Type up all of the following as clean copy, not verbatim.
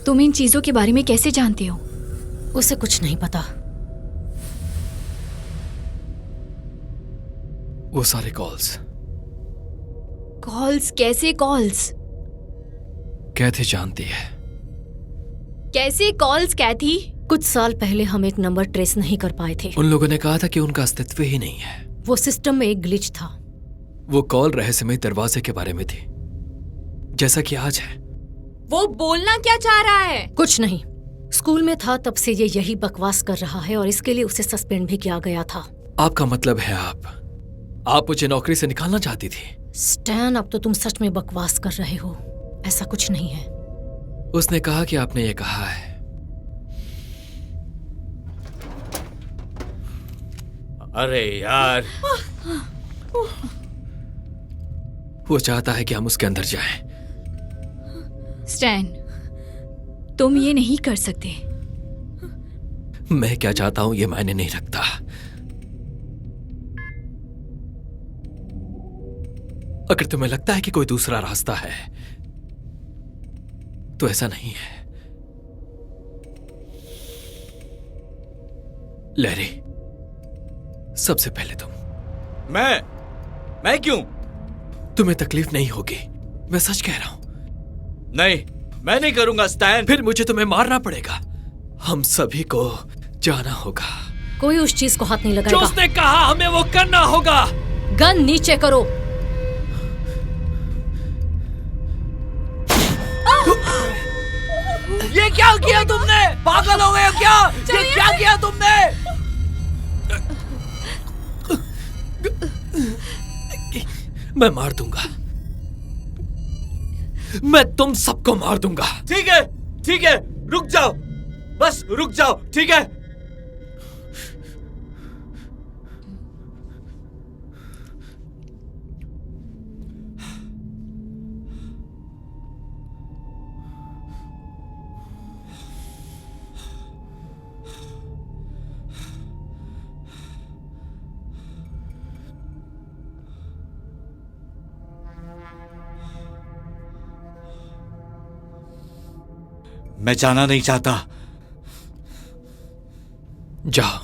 तुम इन चीजों के बारे में कैसे जानते हो? उसे कुछ नहीं पता। वो सारे कॉल्स कैसे कॉल्स? कैथी जानती है। कैसे कॉल्स कैथी? कुछ साल पहले हम एक नंबर ट्रेस नहीं कर पाए थे। उन लोगों ने कहा था कि उनका अस्तित्व ही नहीं है। वो सिस्टम में एक ग्लिच था। वो कॉल रहस्यमय दरवाजे के बारे में थी, जैसा कि आज है। वो बोलना क्या चाह रहा है? कुछ नहीं। स्कूल में था तब से ये यही बकवास कर रहा है और इसके लिए उसे सस्पेंड भी किया गया था। आपका मतलब है आप मुझे नौकरी से निकालना चाहती थी? स्टैन, अब तो तुम सच में बकवास कर रहे हो। ऐसा कुछ नहीं है। उसने कहा कि आपने ये कहा है। अरे यार, वो चाहता है कि हम उसके अंदर जाएं। स्टैन, तुम ये नहीं कर सकते। मैं क्या चाहता हूं ये मायने नहीं रखता। अगर तुम्हें लगता है कि कोई दूसरा रास्ता है तो ऐसा नहीं है। लहरी, सबसे पहले तुम। मैं क्यों? तुम्हें तकलीफ नहीं होगी, मैं सच कह रहा हूं। नहीं, मैं नहीं करूंगा स्टैन। फिर मुझे तुम्हें मारना पड़ेगा। हम सभी को जाना होगा। कोई उस चीज को हाथ नहीं जो लगाएगा। उसने कहा हमें वो करना होगा। गन नीचे करो। ये क्या किया तुमने? पागल हो गए हो क्या? ये क्या किया तुमने? मैं मार दूंगा। मैं तुम सबको मार दूंगा। ठीक है, रुक जाओ, बस रुक जाओ, ठीक है? मैं जाना नहीं चाहता। जाओ।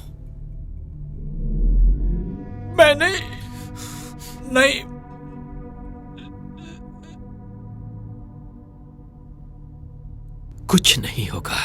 मैं नहीं। कुछ नहीं होगा।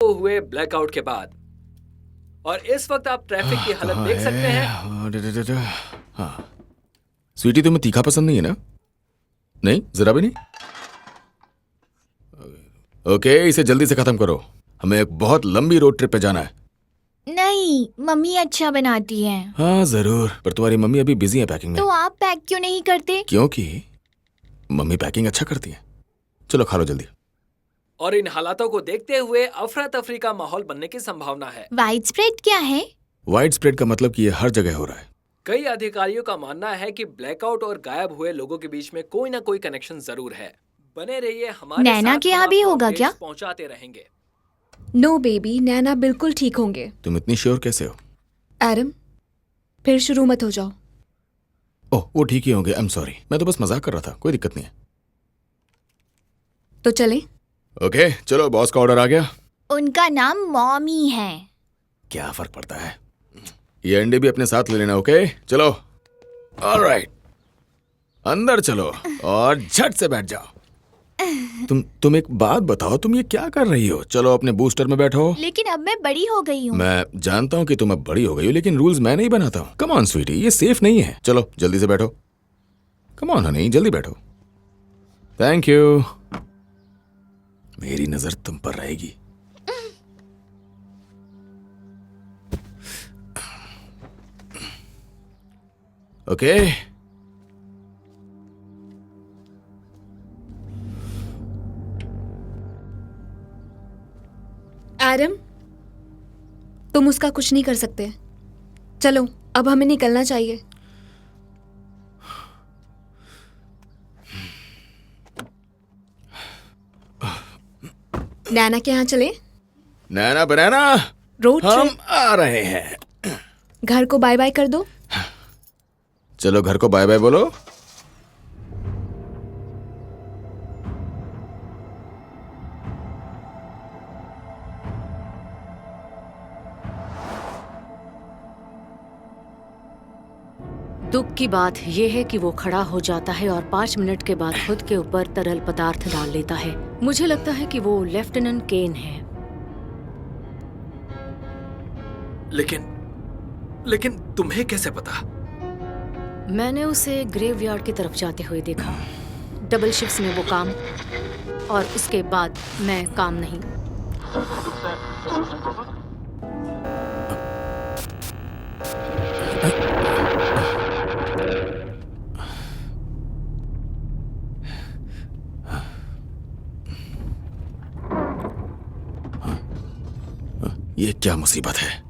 हुए ब्लैकआउट के बाद, और इस वक्त आप ट्रैफिक की हालत देख सकते हैं। हाँ। स्वीटी, तुम्हें तीखा पसंद नहीं है ना? नहीं, जरा भी नहीं। ओके, इसे जल्दी से खत्म करो। हमें एक बहुत लंबी रोड ट्रिप पे जाना है। नहीं, मम्मी अच्छा बनाती है। हाँ जरूर, पर तुम्हारी मम्मी अभी बिजी है पैकिंग में। तो आप पैक क्यों नहीं करते? क्योंकि मम्मी पैकिंग अच्छा करती है। चलो खा लो जल्दी। और इन हालातों को देखते हुए अफरा तफरी का माहौल बनने की संभावना है। वाइड स्प्रेड क्या है? वाइड स्प्रेड का मतलब कि ये हर जगह हो रहा है। कई अधिकारियों का मानना है कि ब्लैकआउट और गायब हुए लोगों के बीच में कोई ना कोई कनेक्शन जरूर है। बने रहिए हमारे नैना साथ, के हम यहाँ भी आपको होगा अपडेट्स क्या? पहुंचाते रहेंगे। नो बेबी, नैना बिल्कुल ठीक होंगे। तुम इतनी श्योर कैसे हो? एडम, फिर शुरू मत हो जाओ। ओह, वो ठीक ही होंगे। आई एम सॉरी, मैं तो बस मजाक कर रहा था, कोई दिक्कत नहीं है। तो चलें? ओके चलो, बॉस का ऑर्डर आ गया। उनका नाम मॉमी है। क्या फर्क पड़ता है? ये अंडे भी अपने साथ ले लेना। ओके चलो। ऑलराइट, अंदर चलो और झट से बैठ जाओ। तुम एक बात बताओ, तुम ये क्या कर रही हो? चलो अपने बूस्टर में बैठो। लेकिन अब मैं बड़ी हो गई हूँ। मैं जानता हूँ कि तुम अब बड़ी हो गई हो, लेकिन रूल्स मैं नहीं बनाता हूँ। कम ऑन स्वीटी, ये सेफ नहीं है। चलो जल्दी से बैठो। कम ऑन हनी, जल्दी बैठो। Thank you. मेरी नजर तुम पर रहेगी। ओके एडम, तुम उसका कुछ नहीं कर सकते। चलो अब हमें निकलना चाहिए। नैना के यहाँ चले? नैना बनाना, रोड हम ट्रिप। आ रहे हैं। घर को बाय बाय कर दो। चलो घर को बाय बाय बोलो। दुख की बात यह है कि वो खड़ा हो जाता है और 5 मिनट के बाद खुद के ऊपर तरल पदार्थ डाल लेता है। मुझे लगता है कि वो लेफ्टिनेंट केन है। लेकिन तुम्हें कैसे पता? मैंने उसे ग्रेवयार्ड की तरफ जाते हुए देखा। डबल शिफ्ट्स में वो काम, और उसके बाद मैं काम नहीं। ये क्या मुसीबत है?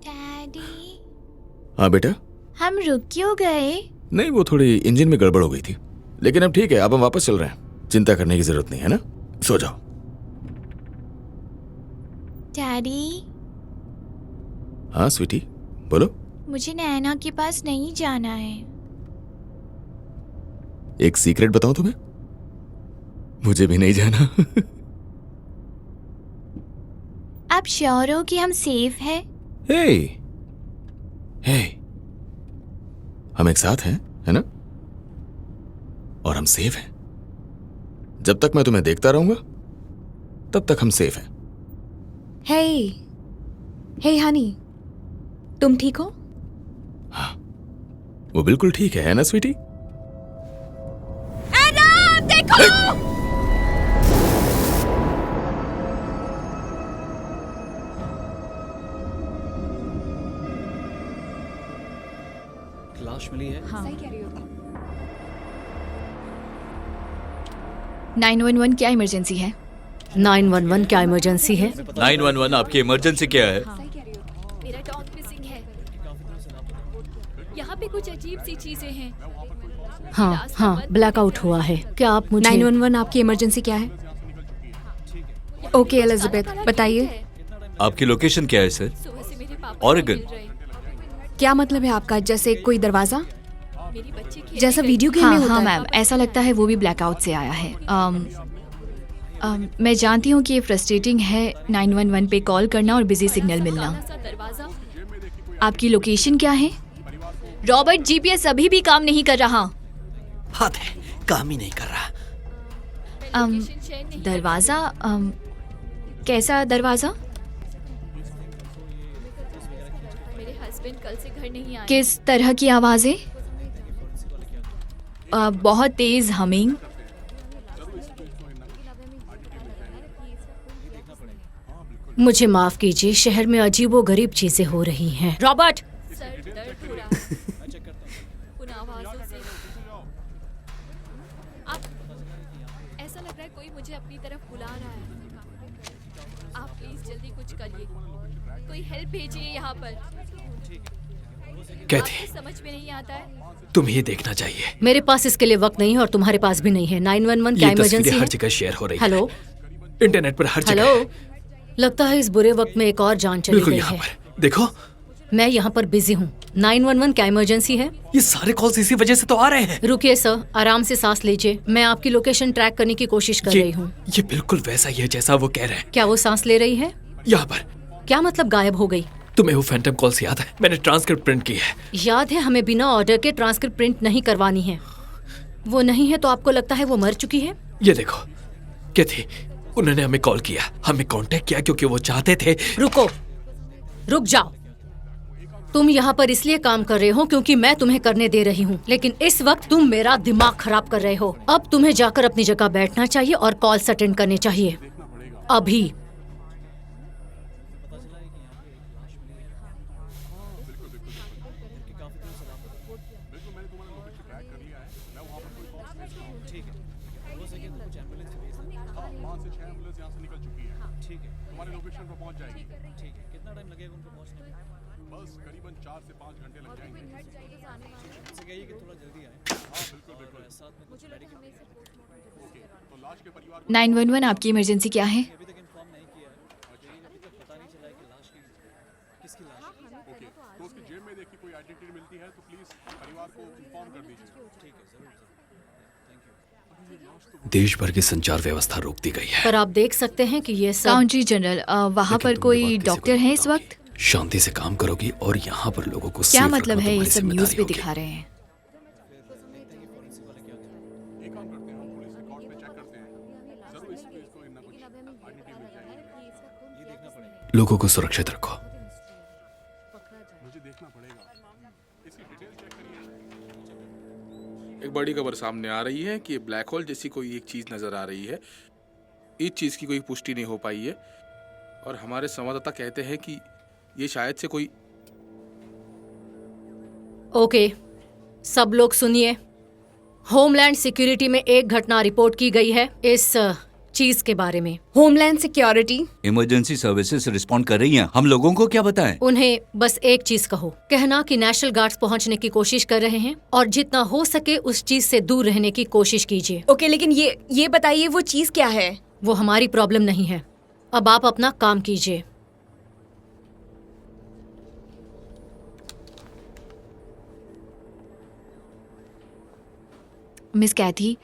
डैडी, हाँ बेटा। हम रुक क्यों गए? नहीं, वो थोड़ी इंजन में गड़बड़ हो गई थी, लेकिन अब ठीक है। अब हम वापस चल रहे हैं। चिंता करने की जरूरत नहीं है ना, सो जाओ। डैडी, हाँ स्वीटी, बोलो। मुझे नैना के पास नहीं जाना है। एक सीक्रेट बताऊं तुम्हें? मुझे भी नहीं जाना। आप श्योर हो कि हम सेफ हैं? हे, हे, हम एक साथ हैं, है ना? और हम सेफ हैं। जब तक मैं तुम्हें देखता रहूंगा, तब तक हम सेफ हैं। हे हनी, तुम ठीक हो? हाँ, वो बिल्कुल ठीक है ना स्वीटी? लाश मिली है। 911 क्या इमरजेंसी है? 911 क्या इमरजेंसी है? 911 आपकी इमरजेंसी क्या है? मेरा डॉग मिसिंग है। यहाँ पे कुछ अजीब सी चीजें हैं। हाँ, ब्लैकआउट हुआ है। क्या आप मुझे 911 आपकी इमरजेंसी क्या है? ओके एलिजाबेथ, बताइए। आपकी लोकेशन क्या है सर? सुबह से मेरे पापा ऑरेगन। मिल रहे हैं। क्या मतलब है आपका? जैसे कोई दरवाजा मेरी बच्ची खेलने जैसा गई। वीडियो गेम में होता हाँ है? मैम, ऐसा लगता है वो भी ब्लैकआउट से आया है। मैं जानती हूँ कि ये फ्रस्ट्रेटिंग है 911 पे कॉल करना और बिजी सिग्नल मिलना। आपकी लोकेशन क्या है? रॉबर्ट, जीपीएस अभी भी काम नहीं कर रहा। हाथ है, काम ही नहीं कर रहा। दरवाजा, कैसा दरवाजा? मेरे हस्बैंड कल से घर नहीं आए। किस तरह की आवाजें? बहुत तेज हमिंग। मुझे माफ कीजिए, शहर में अजीबोगरीब चीजें हो रही हैं। रॉबर्ट, सर दर्द हो रहा है। उन आवाजों से आप, ऐसा लग रहा है कोई मुझे अपनी तरफ बुला रहा है। आप प्लीज जल्दी कुछ करिए, कोई हेल्प भेजिए यहाँ पर। कहते, आपको समझ में नहीं आता है? तुम्हें ये देखना चाहिए। मेरे पास इसके लिए वक्त नहीं है और तुम्हारे पास भी नहीं है। 911 क्या ये इमरजेंसी तस्वीरें है? हर जगह शेयर हो रही है। हेलो, इंटरनेट पर हर जगह हेलो। है। लगता है इस बुरे वक्त में एक और जान चली बिल्कुल गई यहाँ है। पर देखो, मैं यहाँ पर बिजी हूँ। 911 क्या इमरजेंसी है? ये सारे कॉल्स इसी वजह से तो आ रहे हैं। रुकिए सर, आराम से सांस लीजिए। मैं आपकी लोकेशन ट्रैक करने की कोशिश कर रही हूँ। ये बिल्कुल वैसा ही है जैसा वो कह रहे हैं। क्या वो सांस ले रही है? यहाँ पर। क्या मतलब गायब हो गई? तुम्हें वो फैंटम कॉल्स याद है? मैंने ट्रांसक्रिप्ट प्रिंट की है। याद है, हमें बिना ऑर्डर के ट्रांसक्रिप्ट प्रिंट नहीं करवानी है। वो नहीं है तो आपको लगता है वो मर चुकी है? ये देखो, क्या थी, उन्होंने हमें कॉल किया, हमें कांटेक्ट किया क्योंकि वो चाहते थे। रुको, रुक जाओ। तुम यहाँ पर इसलिए काम कर रहे हो क्योंकि मैं तुम्हें करने दे रही हूँ, लेकिन इस वक्त तुम मेरा दिमाग खराब कर रहे हो। अब तुम्हें जाकर अपनी जगह बैठना चाहिए और कॉल्स अटेंड करने चाहिए अभी। नाइन वन वन आपकी इमरजेंसी क्या है? देश भर की संचार व्यवस्था रोक दी गई है। पर आप देख सकते हैं कि ये सब काउंटी जनरल, वहाँ पर लेकिन तुमने कोई बात किसी को डॉक्टर नहीं है इस बताओगी। वक्त? शांति से काम करोगी और यहाँ पर लोगों को क्या सेफ मतलब रखना है ये तुम्हारी सब न्यूज़ जिम्मेदारी पे होगी। दिखा रहे हैं? लोगों को सुरक्षित रखो। एक बड़ी खबर सामने आ रही है कि ब्लैक होल जैसी कोई एक चीज नजर आ रही है। इस चीज की कोई पुष्टि नहीं हो पाई है और हमारे संवाददाता कहते हैं कि ये शायद से कोई ओके, सब लोग सुनिए। होमलैंड सिक्योरिटी में एक घटना रिपोर्ट की गई है इस चीज के बारे में। Homeland security? Emergency services respond कर रही हैं। हम लोगों को क्या बताएं? उन्हें बस एक चीज कहो, कहना कि नेशनल गार्ड्स पहुंचने की कोशिश कर रहे हैं और जितना हो सके उस चीज से दूर रहने की कोशिश कीजिए। ओके, लेकिन ये बताइए वो चीज क्या है? वो हमारी प्रॉब्लम नहीं है। अब आप अपना काम कीजिए। मिस कैथी,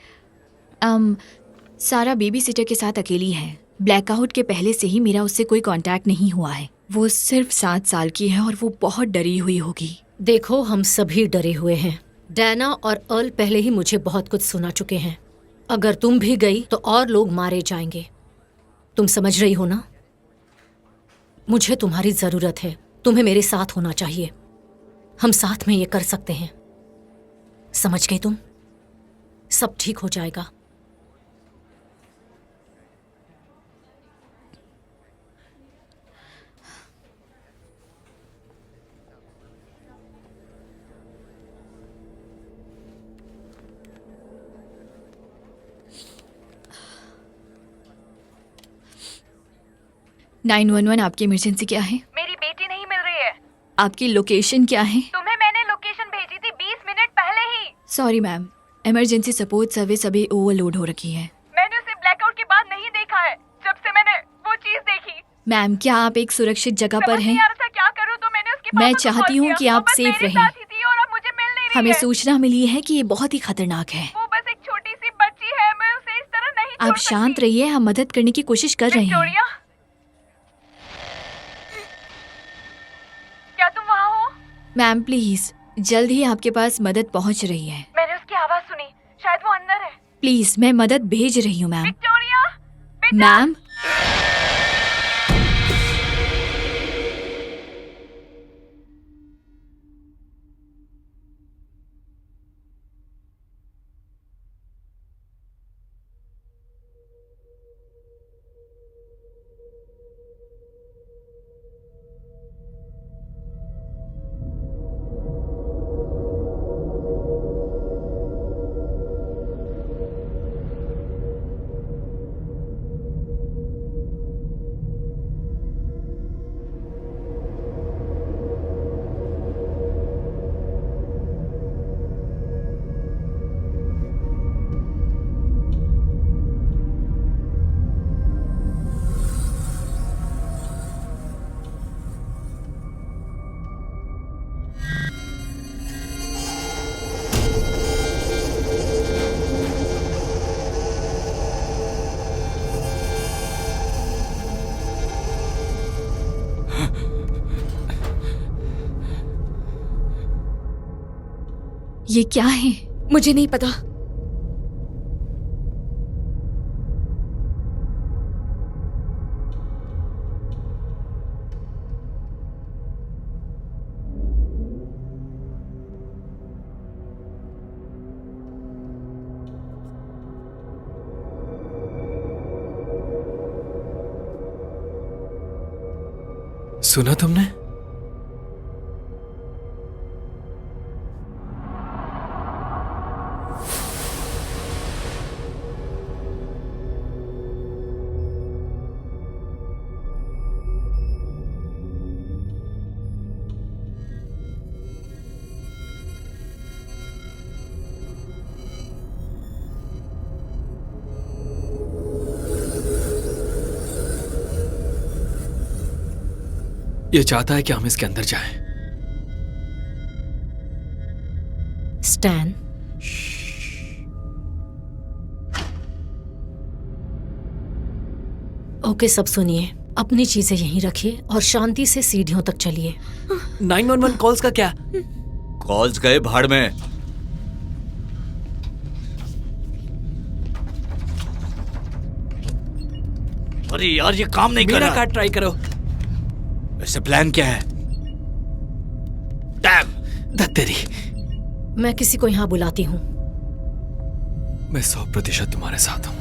सारा बेबी सिटर के साथ अकेली है। ब्लैकआउट के पहले से ही मेरा उससे कोई कांटेक्ट नहीं हुआ है। वो सिर्फ 7 साल की है और वो बहुत डरी हुई होगी। देखो, हम सभी डरे हुए हैं। डैना और अर्ल पहले ही मुझे बहुत कुछ सुना चुके हैं। अगर तुम भी गई तो और लोग मारे जाएंगे। तुम समझ रही हो ना? मुझे तुम्हारी जरूरत है। तुम्हें मेरे साथ होना चाहिए। हम साथ में ये कर सकते हैं। समझ गई तुम? सब ठीक हो जाएगा। नाइन वन वन आपकी इमरजेंसी क्या है? मेरी बेटी नहीं मिल रही है। आपकी लोकेशन क्या है? तुम्हें मैंने लोकेशन भेजी थी 20 मिनट पहले ही। Sorry ma'am, emergency support service अभी ओवरलोड हो रखी है। मैंने उसे ब्लैकआउट के बाद नहीं देखा है, जब से मैंने वो चीज देखी। मैम, क्या आप एक सुरक्षित जगह पर समझ नहीं हैं? आ रहा था क्या करूं, तो मैंने उसके मैं पापा को चाहती कॉल हूँ किया। कि आप वो बस सेफ मेरे रहें। साथ ही थी और अब मुझे मिल नहीं रही हमें है। सूचना मिली है कि ये बहुत ही खतरनाक है। वो बस एक छोटी सी बच्ची है, मैं उसे इस तरह नहीं छोड़ आप शांत सकती। रहिए, हम मदद करने की कोशिश कर रहे हैं। विक्टोरिया, क्या तुम वहाँ हो? मैम प्लीज, जल्द ही आपके पास मदद पहुंच रही है। मैंने उसकी आवाज सुनी, शायद वो अंदर है। प्लीज, मैं मदद भेज रही हूँ मैम। विक्टोरिया, बेटा। मैम, ये क्या है? मुझे नहीं पता। सुना तुमने? ये चाहता है कि हम इसके अंदर जाएं। स्टैन, ओके, सब सुनिए। अपनी चीजें यहीं रखिए और शांति से सीढ़ियों तक चलिए। 911 कॉल्स का क्या? कॉल्स गए भाड़ में। अरे यार, ये काम नहीं कर मेरा रहा। कार्ड ट्राई करो। वैसे प्लान क्या है? डैम, धत्तेरी। मैं किसी को यहाँ बुलाती हूँ। मैं 100% तुम्हारे साथ हूं।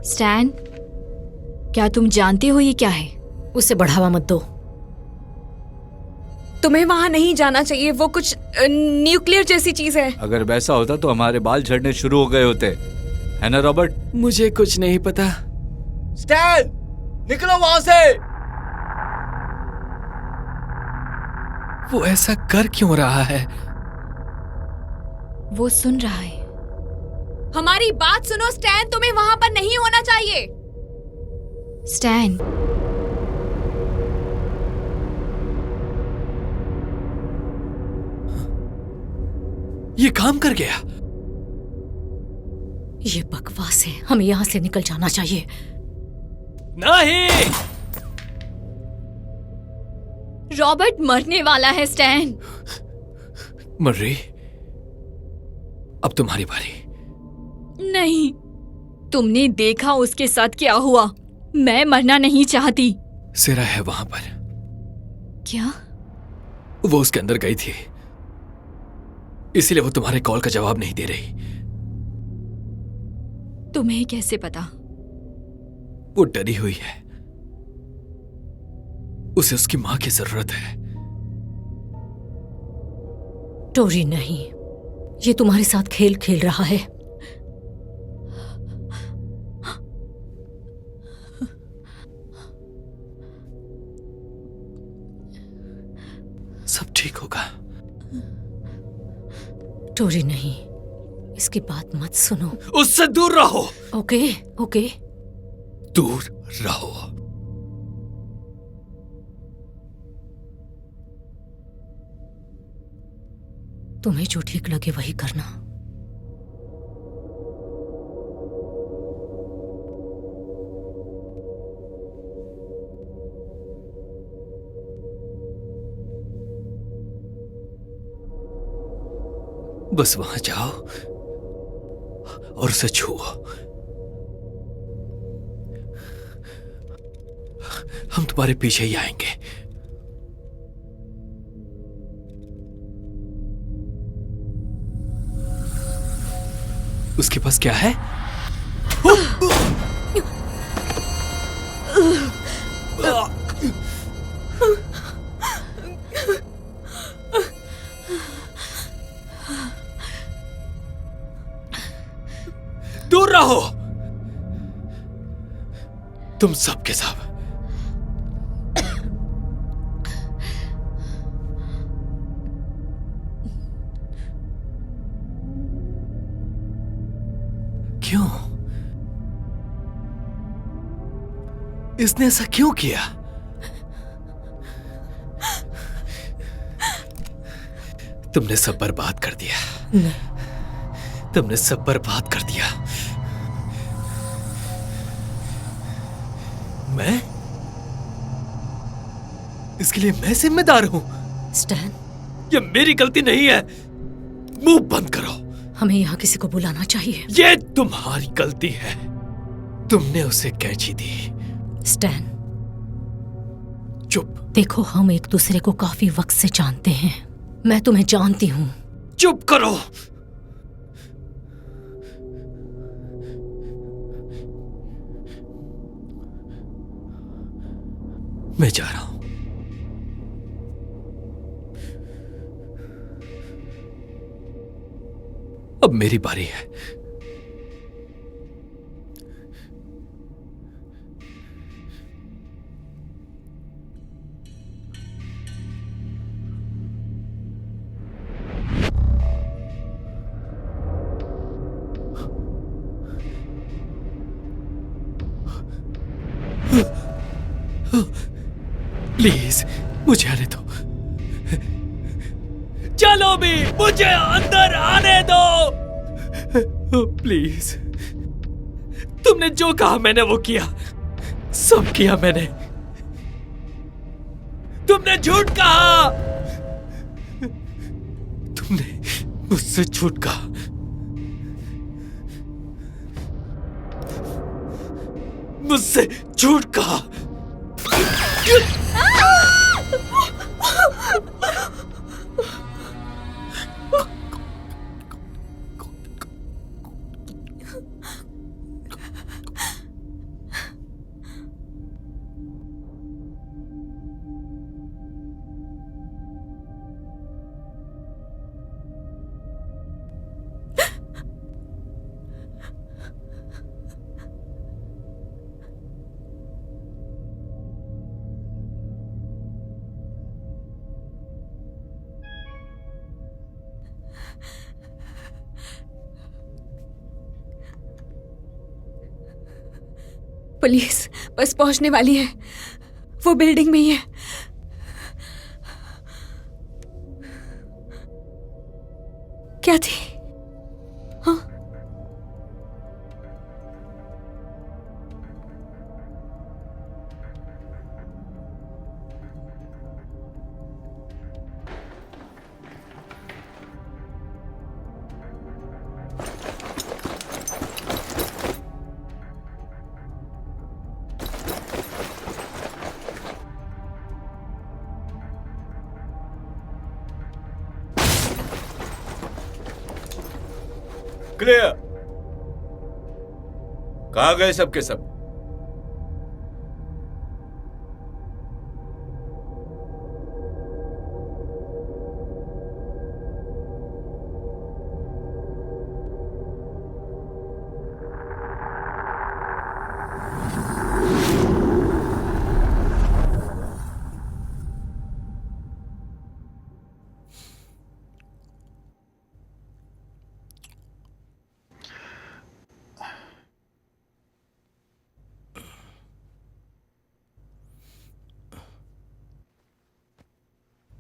स्टैन, क्या तुम जानते हो ये क्या है? उसे बढ़ावा मत दो। तुम्हें वहां नहीं जाना चाहिए, वो कुछ न्यूक्लियर जैसी चीज है। अगर वैसा होता तो हमारे बाल झड़ने शुरू हो गए होते, है ना रॉबर्ट? मुझे कुछ नहीं पता। स्टैन, निकलो वहां से। वो ऐसा कर क्यों रहा है? वो सुन रहा है। हमारी बात सुनो स्टैन, तुम्हें वहां पर नहीं होना चाहिए। स्टैन, ये काम कर गया। ये बकवास है, हमें यहाँ से निकल जाना चाहिए। नहीं, रॉबर्ट मरने वाला है। स्टैन, मर्री, अब तुम्हारी बारी। नहीं, तुमने देखा उसके साथ क्या हुआ। मैं मरना नहीं चाहती। सिरा है वहां पर। क्या? वो उसके अंदर गई थी, इसीलिए वो तुम्हारे कॉल का जवाब नहीं दे रही। तुम्हें कैसे पता? वो डरी हुई है। उसे उसकी मां की जरूरत है। टोरी नहीं, ये तुम्हारे साथ खेल खेल रहा है। सब ठीक होगा। टोरी नहीं, इसकी बात मत सुनो। उससे दूर रहो। Okay, okay. दूर रहो। तुम्हें जो ठीक लगे वही करना। बस वहां जाओ और उसे छुओ। हम तुम्हारे पीछे ही आएंगे। उसके पास क्या है? दूर रहो, तुम सबके सब। क्यों? इसने ऐसा क्यों किया? तुमने सब बर्बाद कर दिया। नहीं। तुमने सब बर्बाद कर दिया। मैं? इसके लिए मैं जिम्मेदार हूं। स्टैन, ये मेरी गलती नहीं है। मुंह बंद करो। हमें यहाँ किसी को बुलाना चाहिए। ये तुम्हारी गलती है। तुमने उसे कैंची दी। स्टैन, चुप। देखो, हम एक दूसरे को काफी वक्त से जानते हैं। मैं तुम्हें जानती हूँ। चुप करो। मैं जा रहा हूं। अब मेरी बारी है। प्लीज मुझे आने दो। चलो भी, मुझे अंदर आने दो। प्लीज। तुमने जो कहा मैंने वो किया, सब किया मैंने। तुमने झूठ कहा। तुमने मुझसे झूठ कहा। मुझसे झूठ कहा। पुलिस बस पहुंचने वाली है। वो बिल्डिंग में ही है। क्या थी? हाँ? क्लियर। कहाँ गए सबके सब?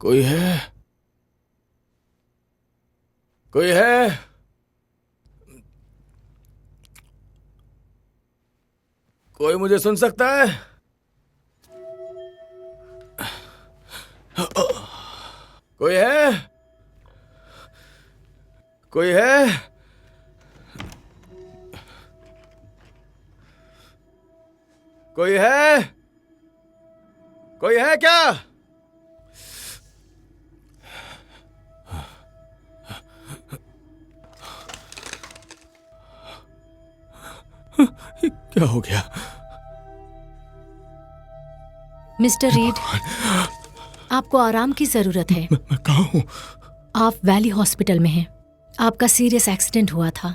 कोई है? कोई है? कोई मुझे सुन सकता है? कोई है? कोई है? कोई है? कोई है क्या? क्या हो गया? मिस्टर रीड, आपको आराम की जरूरत है। मैं कहाँ हूँ? आप वैली हॉस्पिटल में हैं। आपका सीरियस एक्सीडेंट हुआ था।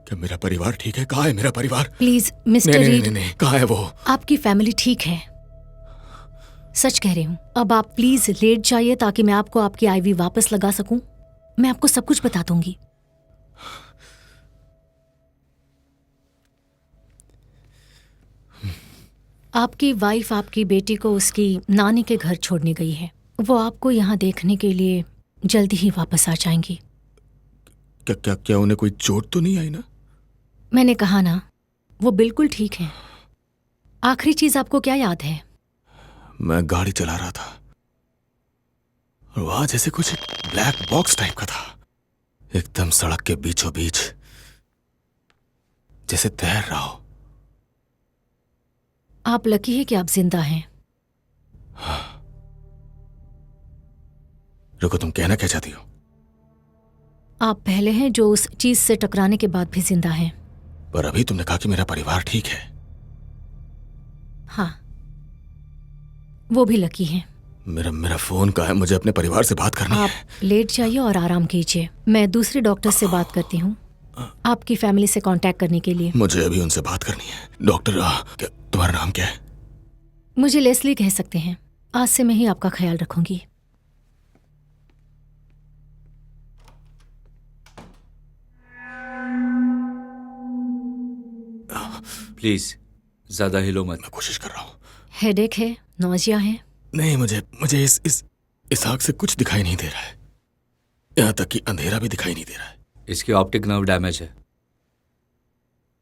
क्या मेरा परिवार ठीक है? कहाँ है मेरा परिवार? Please mister read. नहीं, कहाँ है वो? आपकी फैमिली ठीक है, सच कह रही हूँ। अब आप प्लीज लेट जाइए ताकि मैं आपको आपकी आईवी वापस लगा सकूं। मैं आपको सब कुछ बता दूंगी। आपकी वाइफ आपकी बेटी को उसकी नानी के घर छोड़ने गई है। वो आपको यहाँ देखने के लिए जल्दी ही वापस आ जाएंगी। क्या क्या क्या उन्हें कोई चोट तो नहीं आई ना? मैंने कहा ना, वो बिल्कुल ठीक है। आखिरी चीज आपको क्या याद है? मैं गाड़ी चला रहा था और वहां जैसे कुछ ब्लैक बॉक्स टाइप का था, एकदम सड़क के बीचों बीच, जैसे तैर रहा हो। आप लकी है कि आप जिंदा हैं। रुको, तुम कहना क्या चाहती हो? आप पहले हैं जो उस चीज से टकराने के बाद भी जिंदा हैं। पर अभी तुमने कहा कि मेरा परिवार ठीक है। हाँ, वो भी लकी हैं। मेरा फोन कहाँ है? मुझे अपने परिवार से बात करनी है। आप लेट जाइए और आराम कीजिए। मैं दूसरे डॉक्टर से बात करती हूँ आपकी फैमिली से कांटेक्ट करने के लिए। मुझे अभी उनसे बात करनी है। डॉक्टर, क्या तुम्हारा नाम क्या है? मुझे लेस्ली कह सकते हैं। आज से मैं ही आपका ख्याल रखूंगी। प्लीज ज्यादा हिलो मत। मैं कोशिश कर रहा हूँ। हेडेक है, नौजिया है? नहीं, मुझे इस आंख से कुछ दिखाई नहीं दे रहा है। यहाँ तक कि अंधेरा भी दिखाई नहीं दे रहा है। इसकी ऑप्टिक नर्व डैमेज है।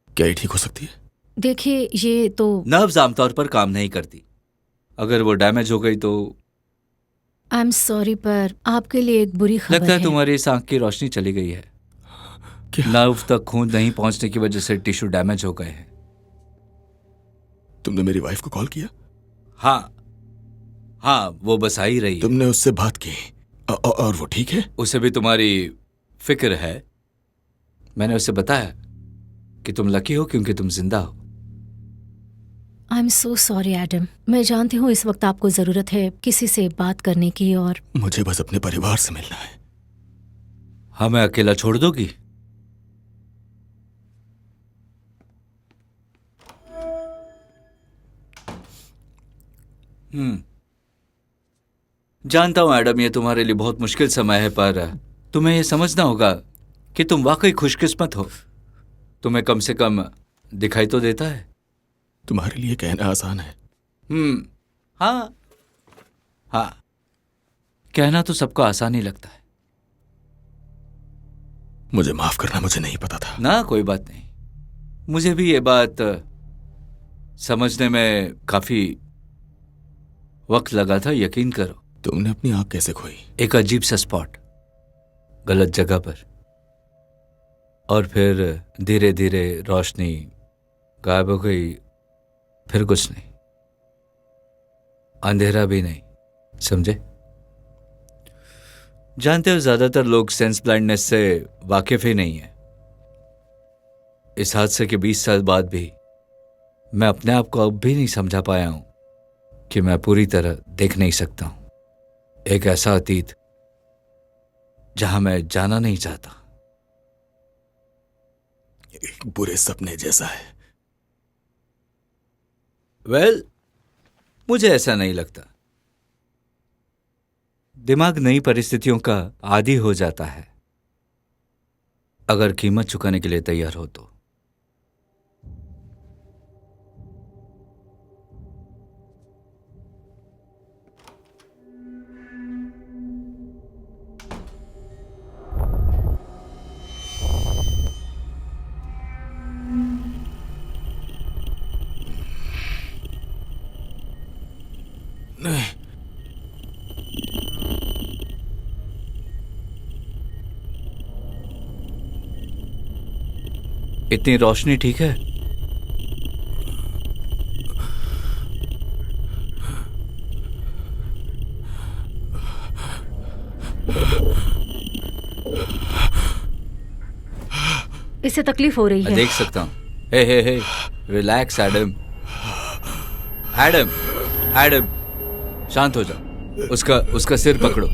क्या ये ठीक हो सकती है? देखिए, ये तो नर्व्स आमतौर पर काम नहीं करती। अगर वो डैमेज हो गई तो आई एम सॉरी, पर आपके लिए एक बुरी खबर लगता है तुम्हारी इस आंख की रोशनी चली गई है। क्या? नर्व तक खून नहीं पहुंचने की वजह से टिश्यू डैमेज हो गए हैं। तुमने मेरी वाइफ को कॉल किया? हाँ, वो बस आ ही रही है। तुमने उससे बात की और वो ठीक है? उसे भी तुम्हारी फिक्र है। मैंने उसे बताया कि तुम लकी हो क्योंकि तुम जिंदा हो। I am so sorry Adam. मैं जानती हूँ इस वक्त आपको जरूरत है किसी से बात करने की, और मुझे बस अपने परिवार से मिलना है। हमें अकेला छोड़ दोगी? जानता हूं एडम, ये तुम्हारे लिए बहुत मुश्किल समय है, पर तुम्हें यह समझना होगा कि तुम वाकई खुशकिस्मत हो। तुम्हें कम से कम दिखाई तो देता है। तुम्हारे लिए कहना आसान है। हाँ, कहना तो सबको आसान ही लगता है। मुझे माफ करना, मुझे नहीं पता था। ना, कोई बात नहीं। मुझे भी ये बात समझने में काफी वक्त लगा था, यकीन करो। तुमने अपनी आंख कैसे खोई? एक अजीब सा स्पॉट, गलत जगह पर, और फिर धीरे धीरे रोशनी गायब हो गई। फिर कुछ नहीं, अंधेरा भी नहीं, समझे? जानते हो, ज्यादातर लोग सेंस ब्लाइंडनेस से वाकिफ ही नहीं है। इस हादसे के 20 साल बाद भी मैं अपने आप को अब भी नहीं समझा पाया हूं कि मैं पूरी तरह देख नहीं सकता हूं। एक ऐसा अतीत जहां मैं जाना नहीं चाहता। एक बुरे सपने जैसा है। वेल, मुझे ऐसा नहीं लगता। दिमाग नई परिस्थितियों का आदी हो जाता है अगर कीमत चुकाने के लिए तैयार हो तो। नहीं, इतनी रोशनी ठीक है? इससे तकलीफ हो रही है। मैं देख सकता हूं। हे, रिलैक्स एडम। एडम, एडम, शांत हो जाओ। उसका सिर पकड़ो।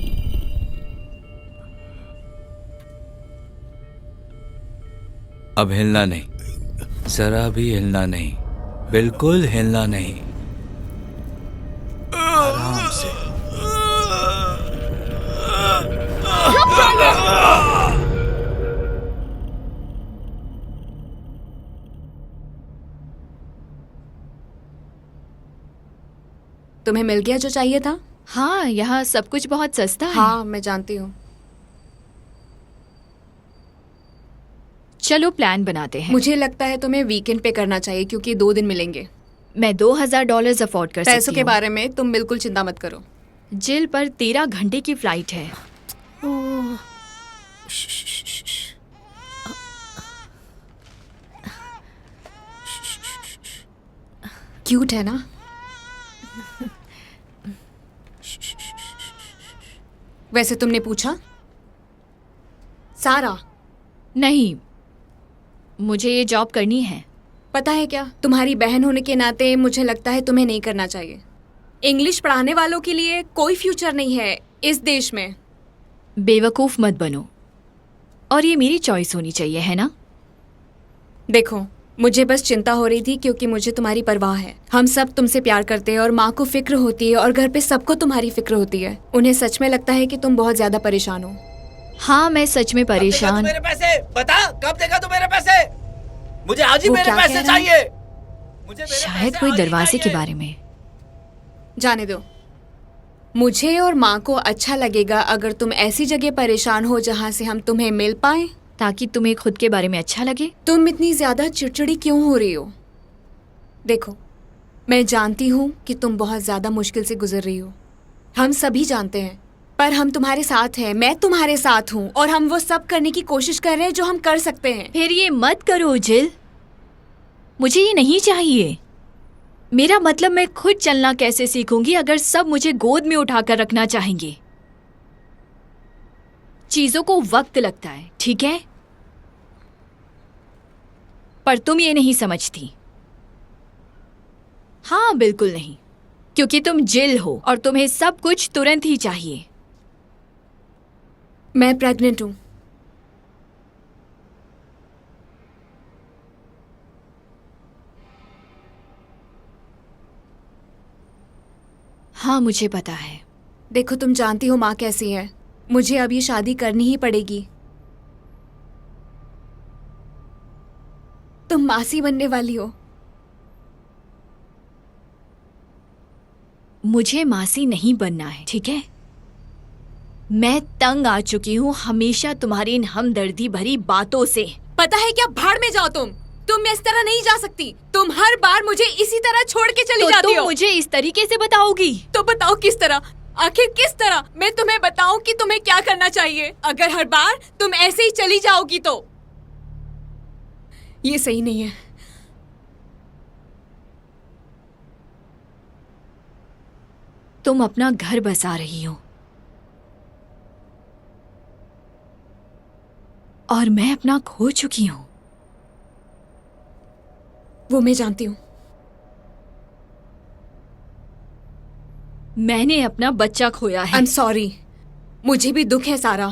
अब हिलना नहीं, जरा भी हिलना नहीं, बिल्कुल हिलना नहीं। आराम से। तुम्हें मिल गया जो चाहिए था? हाँ, यहाँ सब कुछ बहुत सस्ता है। हाँ, मैं जानती हूँ। चलो प्लान बनाते हैं। मुझे लगता है तुम्हें वीकेंड पे करना चाहिए क्योंकि 2 दिन मिलेंगे। मैं $2000 अफोर्ड कर सकती पैसों के हूँ। बारे में तुम बिल्कुल चिंता मत करो। जिल पर 13 घंटे की फ्लाइट है। क्यूट है ना? वैसे तुमने पूछा? सारा, नहीं, मुझे ये जॉब करनी है। पता है क्या, तुम्हारी बहन होने के नाते मुझे लगता है तुम्हें नहीं करना चाहिए। इंग्लिश पढ़ाने वालों के लिए कोई फ्यूचर नहीं है इस देश में। बेवकूफ़ मत बनो, और ये मेरी चॉइस होनी चाहिए, है ना? देखो, मुझे बस चिंता हो रही थी क्योंकि मुझे तुम्हारी परवाह है। हम सब तुमसे प्यार करते हैं और माँ को फिक्र होती है और घर पे सबको तुम्हारी फिक्र होती है। उन्हें सच में लगता है कि तुम बहुत ज्यादा परेशान हो। हाँ, मैं सच में परेशान। मेरे पैसे बता, कब देगा तू मेरे पैसे? मुझे आज ही वो मेरे क्या पैसे कह रहा है? चाहिए। मुझे मेरे शायद पैसे कोई आज ही दरवाजे के चाहिए। बारे में। जाने दो। मुझे और माँ को अच्छा लगेगा अगर तुम ऐसी जगह परेशान हो जहाँ से हम तुम्हें मिल पाएं। ताकि तुम्हें खुद के बारे में अच्छा लगे। तुम इतनी ज्यादा चिड़चिड़ी क्यों हो रही हो? देखो, मैं जानती हूँ कि तुम बहुत ज्यादा मुश्किल से गुजर रही हो। हम सभी जानते हैं, पर हम तुम्हारे साथ हैं। मैं तुम्हारे साथ हूँ और हम वो सब करने की कोशिश कर रहे हैं जो हम कर सकते हैं। फिर ये मत करो जिल, मुझे ये नहीं चाहिए। मेरा मतलब, मैं खुद चलना कैसे सीखूंगी अगर सब मुझे गोद में उठाकर रखना चाहेंगे? चीजों को वक्त लगता है, ठीक है? पर तुम ये नहीं समझती। हाँ, बिल्कुल नहीं, क्योंकि तुम जिल हो और तुम्हें सब कुछ तुरंत ही चाहिए। मैं प्रेग्नेंट हूँ। हाँ, मुझे पता है। देखो, तुम जानती हो माँ कैसी है। मुझे अब ये शादी करनी ही पड़ेगी। तुम मासी बनने वाली हो। मुझे मासी नहीं बनना है, ठीक है? मैं तंग आ चुकी हूँ हमेशा तुम्हारी इन हमदर्दी भरी बातों से। पता है क्या, भाड़ में जाओ तुम इस तरह नहीं जा सकती। तुम हर बार मुझे इसी तरह छोड़ के चली जाती तुम हो। मुझे इस तरीके से बताओगी? तो बताओ किस तरह? आखिर किस तरह मैं तुम्हें बताऊं कि तुम्हें क्या करना चाहिए? अगर हर बार तुम ऐसे ही चली जाओगी तो ये सही नहीं है। तुम अपना घर बसा रही हो और मैं अपना खो चुकी हूं। वो मैं जानती हूँ। मैंने अपना बच्चा खोया है। I'm sorry। मुझे भी दुख है सारा।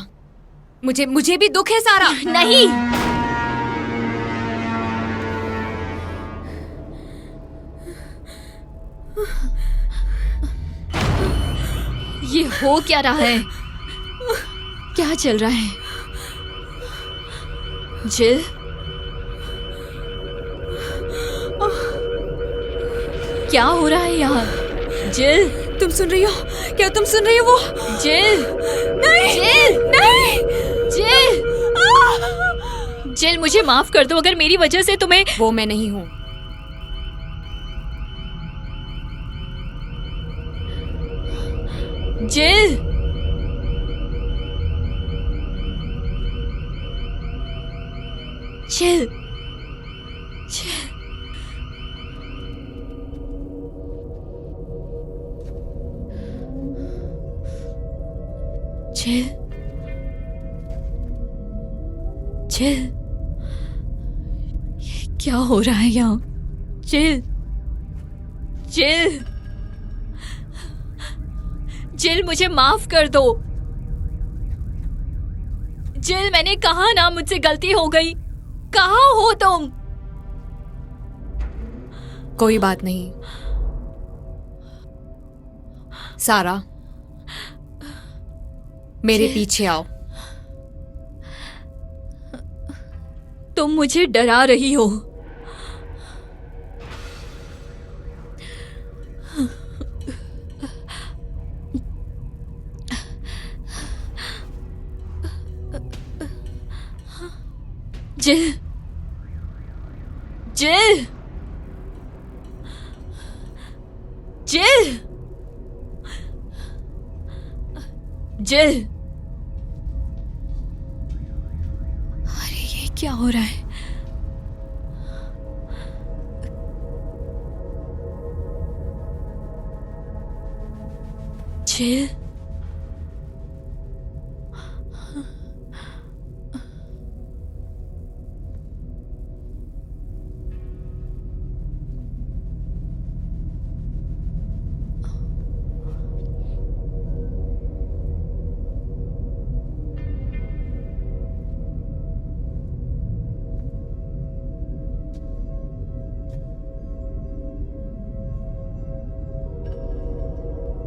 मुझे भी दुख है सारा। नहीं, ये हो क्या रहा है? क्या चल रहा है? जिल, क्या हो रहा है यहाँ? जिल, तुम सुन रही हो? क्या तुम सुन रही हो? वो जिल, नहीं, जिल, नहीं, जिल, जिल, मुझे माफ कर दो अगर मेरी वजह से तुम्हें। वो मैं नहीं हूँ। जिल, जिल, जिल, जिल, जिल, ये क्या हो रहा है यहाँ? जिल, जिल, जिल, मुझे माफ कर दो। जिल, मैंने कहा ना मुझसे गलती हो गई। कहाँ हो तुम? कोई बात नहीं सारा, मेरे पीछे आओ। तुम मुझे डरा रही हो। जिल, जिल, जिल, जिल। अरे ये क्या हो रहा है? जिल,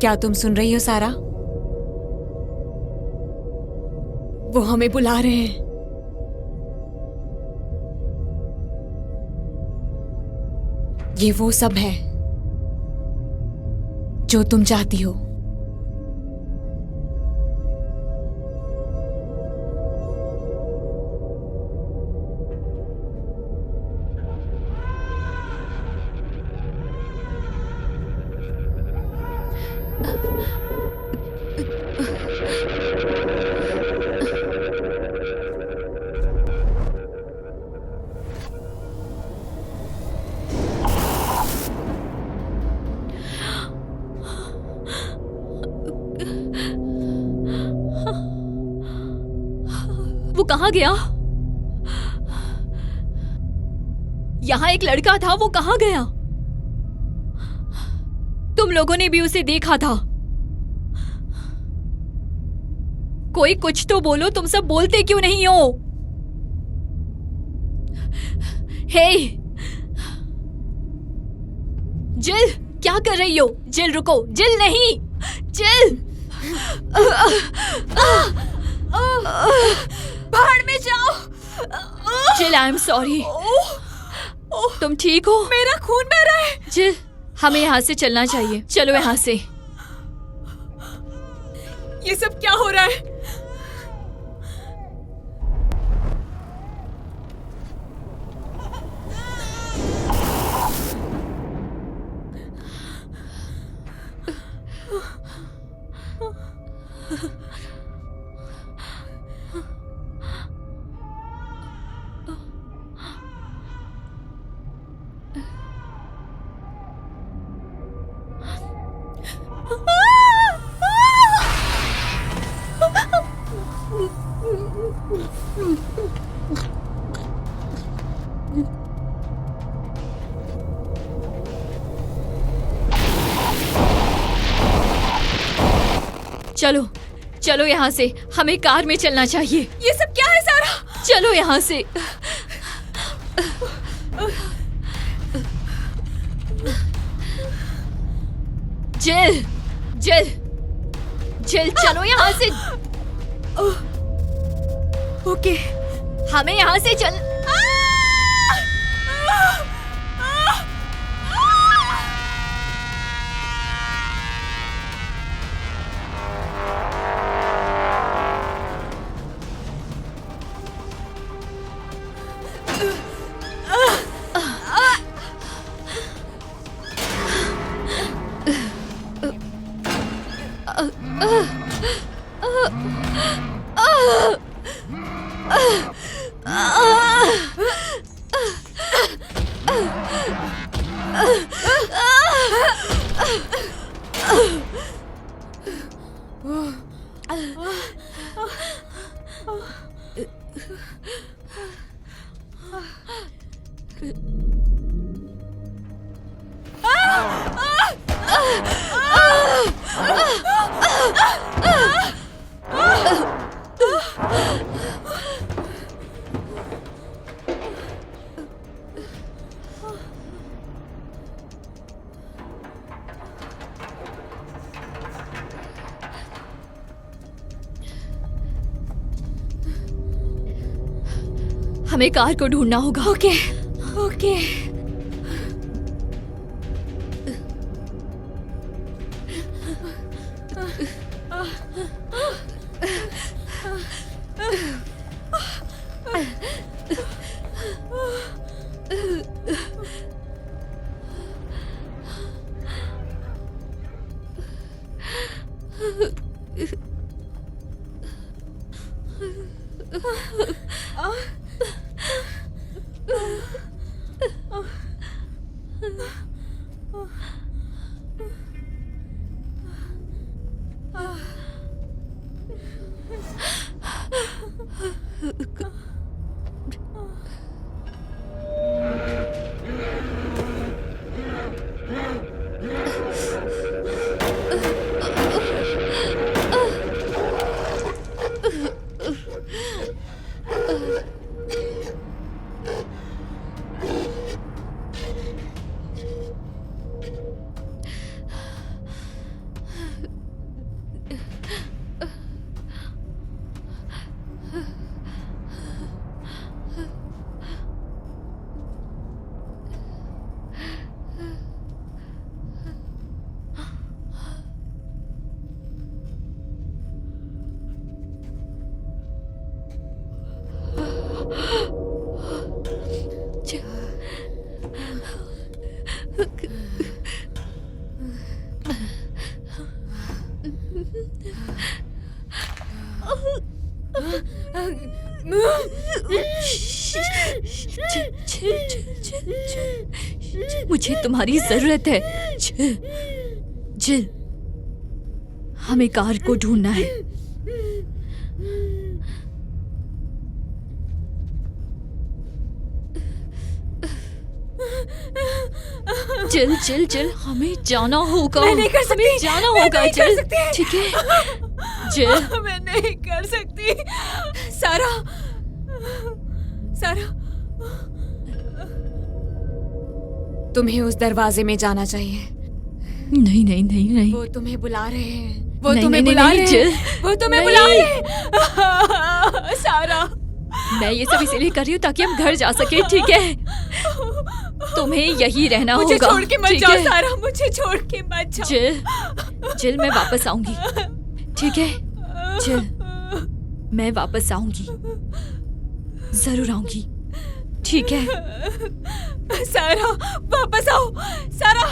क्या तुम सुन रही हो सारा? वो हमें बुला रहे हैं। ये वो सब है जो तुम चाहती हो। वो कहाँ गया? यहाँ एक लड़का था, वो कहाँ गया? तुम लोगों ने भी उसे देखा था। कोई कुछ तो बोलो, तुम सब बोलते क्यों नहीं हो? हे जिल, क्या कर रही हो? जिल रुको, जिल नहीं, जिल बाहर में जाओ। जिल, आई एम सॉरी। तुम ठीक हो? मेरा खून बह रहा है। जिल, हमें यहाँ से चलना चाहिए। चलो यहाँ से। ये सब क्या हो रहा है? चलो चलो यहाँ से, हमें कार में चलना चाहिए। ये सब क्या है सारा? चलो यहाँ से। जिल, जिल, जिल, चलो यहाँ से। ओके, हमें यहाँ से चल। हमें कार को ढूंढना होगा। Okay, okay. मुझे तुम्हारी जरूरत है। जिल, जिल, हमें कार को ढूंढना है। जिल, जिल, जिल, हमें जाना होगा। मैं नहीं कर सकती। हमें जाना मैं होगा। नहीं कर जिल, सकती। ठीक है। जिल, मैं नहीं कर सकती। सारा, सारा, तुम्हें उस दरवाजे में जाना चाहिए। नहीं नहीं नहीं नहीं। वो तुम्हें बुला रहे हैं। वो नहीं, तुम्हें नहीं, बुला नहीं, रहे जिल। हैं। वो तुम्हें नहीं। बुला रहे हैं। सारा, मैं ये सब इसीलिए कर रही हूँ ताकि हम घर जा सके, ठीक है? तुम्हें यही रहना मुझे होगा। छोड़ के मत ठीक जाओ है? सारा, मुझे छोड़ के मत जाओ। जिल, जिल, मैं वापस आऊंगी, ठीक है? जिल, मैं वापस आऊंगी, जरूर आऊंगी, ठीक है? सारा, वापस आओ। सारा,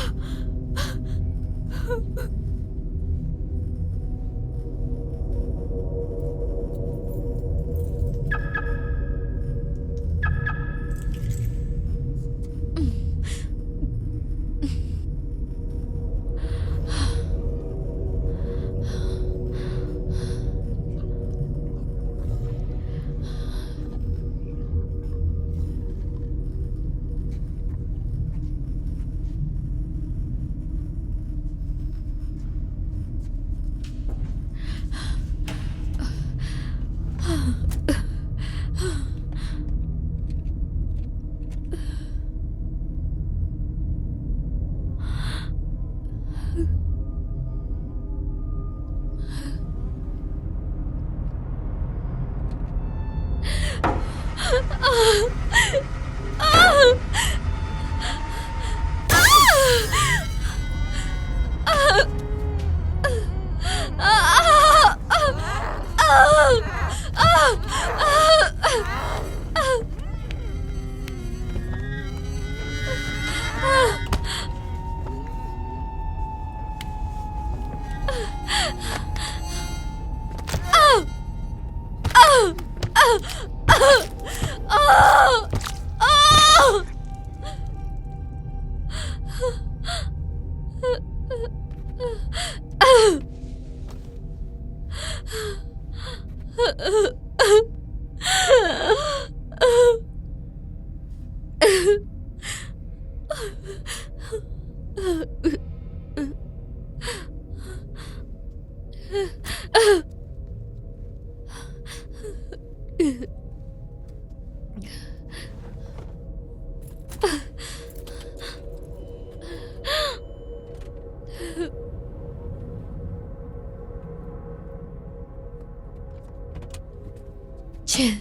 जिल,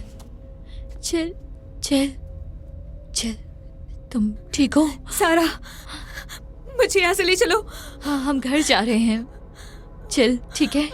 जिल, जिल, जिल, तुम ठीक हो? सारा, मुझे यहाँ से ले चलो। हाँ, हम घर जा रहे हैं। चल, ठीक है?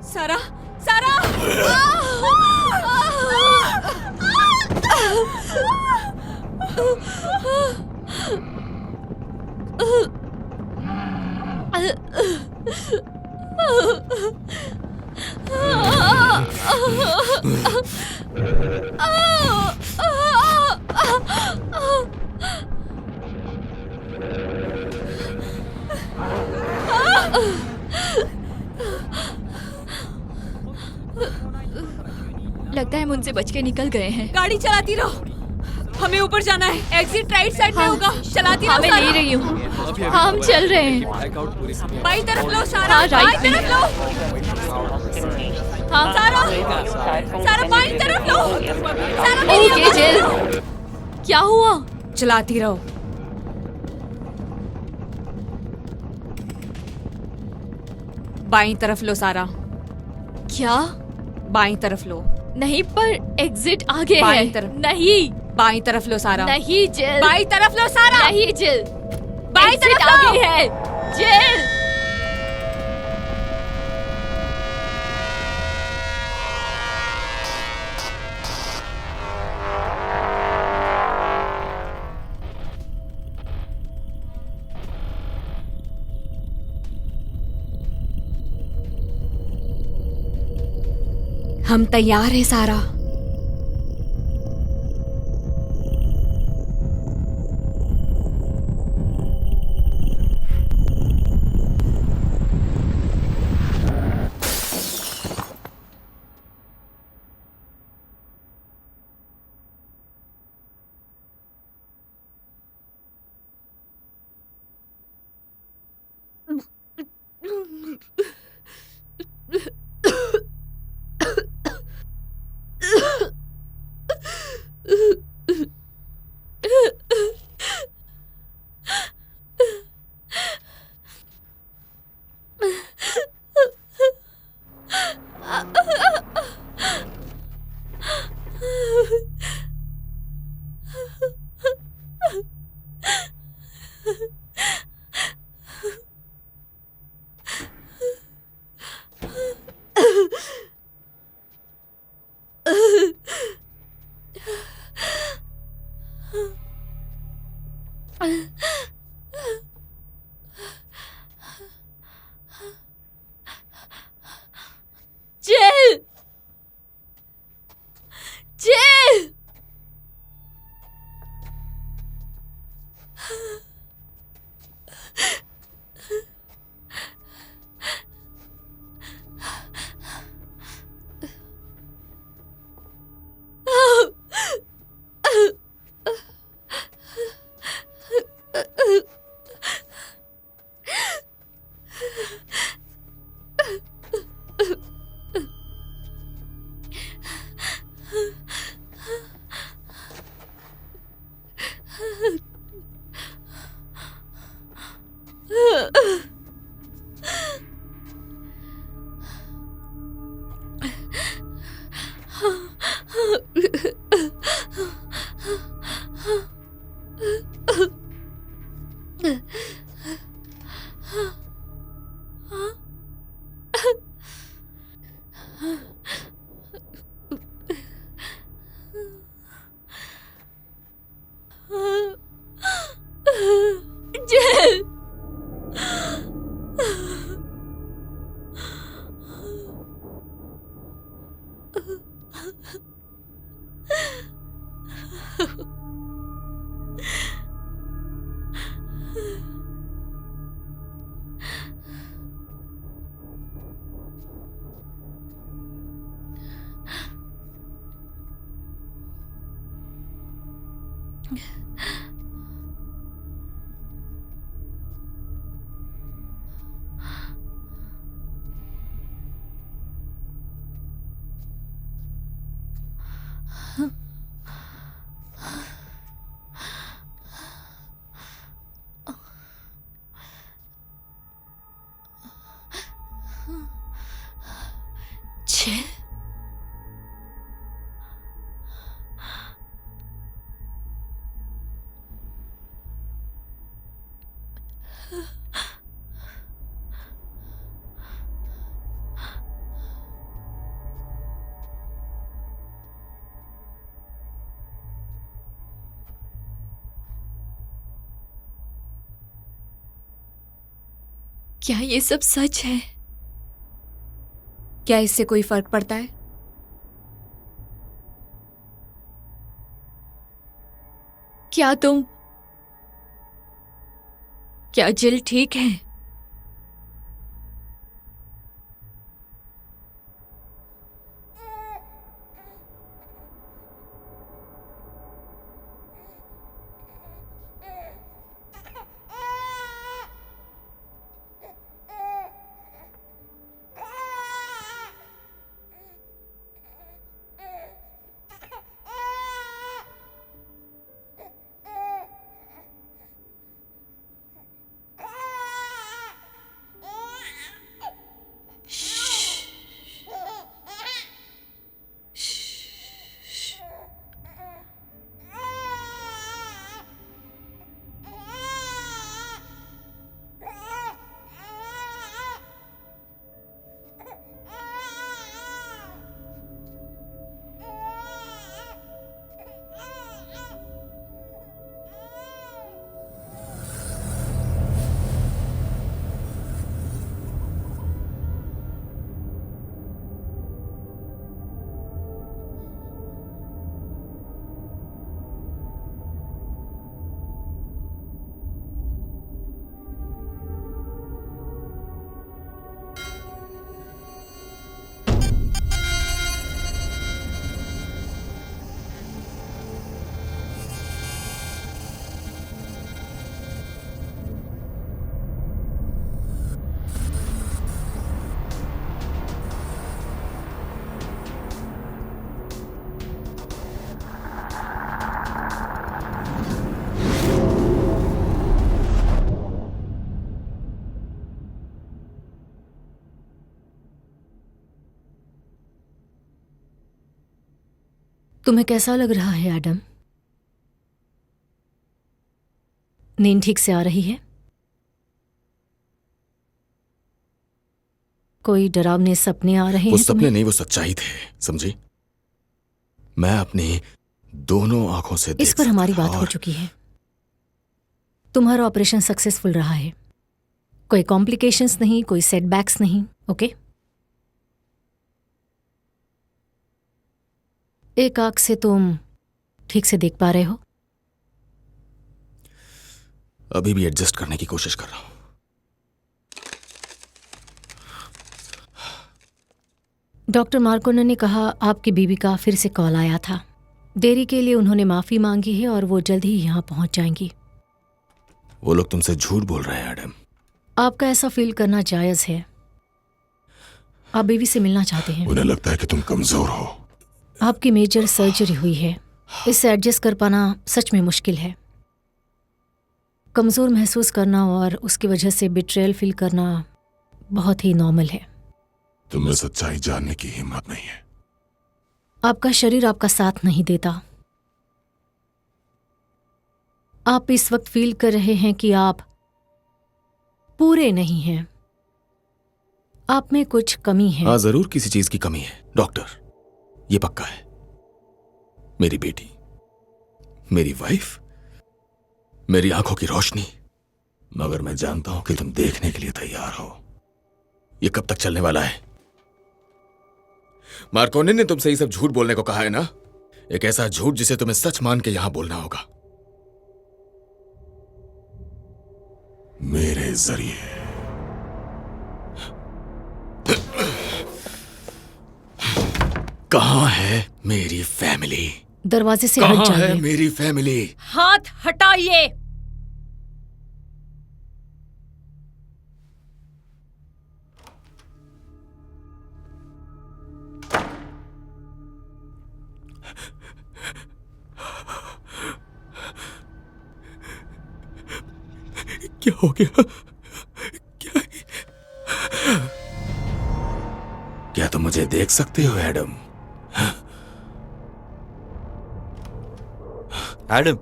सारा, सारा, लगता है हम उनसे बच के निकल गए हैं। गाड़ी चलाती रहो, हमें ऊपर जाना है। एग्जिट राइट साइड में होगा। चलाती रहो। हाँ, मैं ले रही हूँ। हाँ, हम चल रहे हैं। बाई तरफ लो सारा। हाँ, राइट बाई तरफ लो। हाँ, सारा, सारा बाई तरफ लो। सारा मेरी ओके, आवाज़ जिल। सुनो। क्या हुआ? चलाती रहो। बाईं तरफ लो सारा, क्या? बाईं तरफ लो, नहीं, पर एग्जिट आगे है। बाईं तरफ। नहीं, बाईं तरफ लो सारा, नहीं जिल, बाईं तरफ लो सारा, नहीं जिल, बाईं एग्जिट तरफ लो। आगे है जिल। हम तैयार हैं सारा। जिल, जिल। जिल, जिल। क्या ये सब सच है? क्या इससे कोई फर्क पड़ता है? क्या जिल ठीक है? तुम्हें कैसा लग रहा है एडम? नींद ठीक से आ रही है? कोई डरावने सपने आ रहे वो हैं सपने तुम्हें? नहीं, वो सच्चाई थे, समझी? मैं अपनी दोनों आंखों से देख इस पर हमारी सकता था बात हो और चुकी है। तुम्हारा ऑपरेशन सक्सेसफुल रहा है, कोई कॉम्प्लिकेशंस नहीं, कोई सेटबैक्स नहीं। ओके, एक आंख से तुम ठीक से देख पा रहे हो? अभी भी एडजस्ट करने की कोशिश कर रहा हूं। डॉक्टर मार्कोने ने कहा आपकी बीवी का फिर से कॉल आया था। देरी के लिए उन्होंने माफी मांगी है और वो जल्द ही यहां पहुंच जाएंगी। वो लोग तुमसे झूठ बोल रहे हैं एडम। आपका ऐसा फील करना जायज है। आप बीवी से मिलना चाहते हैं। उन्हें लगता है कि तुम कमजोर हो। आपकी मेजर सर्जरी हुई है, इससे एडजस्ट कर पाना सच में मुश्किल है। कमजोर महसूस करना और उसकी वजह से बिट्रेयल फील करना बहुत ही नॉर्मल है। तुम्हें सच्चाई जानने की हिम्मत नहीं है। आपका शरीर आपका साथ नहीं देता। आप इस वक्त फील कर रहे हैं कि आप पूरे नहीं हैं, आप में कुछ कमी है। हाँ, जरूर किसी चीज की कमी है डॉक्टर, ये पक्का है। मेरी बेटी, मेरी वाइफ, मेरी आंखों की रोशनी। मगर मैं जानता हूं कि तुम देखने के लिए तैयार हो। ये कब तक चलने वाला है? मार्कोने ने तुमसे ये सब झूठ बोलने को कहा है ना? एक ऐसा झूठ जिसे तुम्हें सच मान के यहां बोलना होगा। मेरे जरिए। कहां है मेरी फैमिली? दरवाजे से हट कहां है जाइए। मेरी फैमिली? हाथ हटाइए। क्या हो गया? क्या तुम मुझे देख सकते हो एडम? एडम,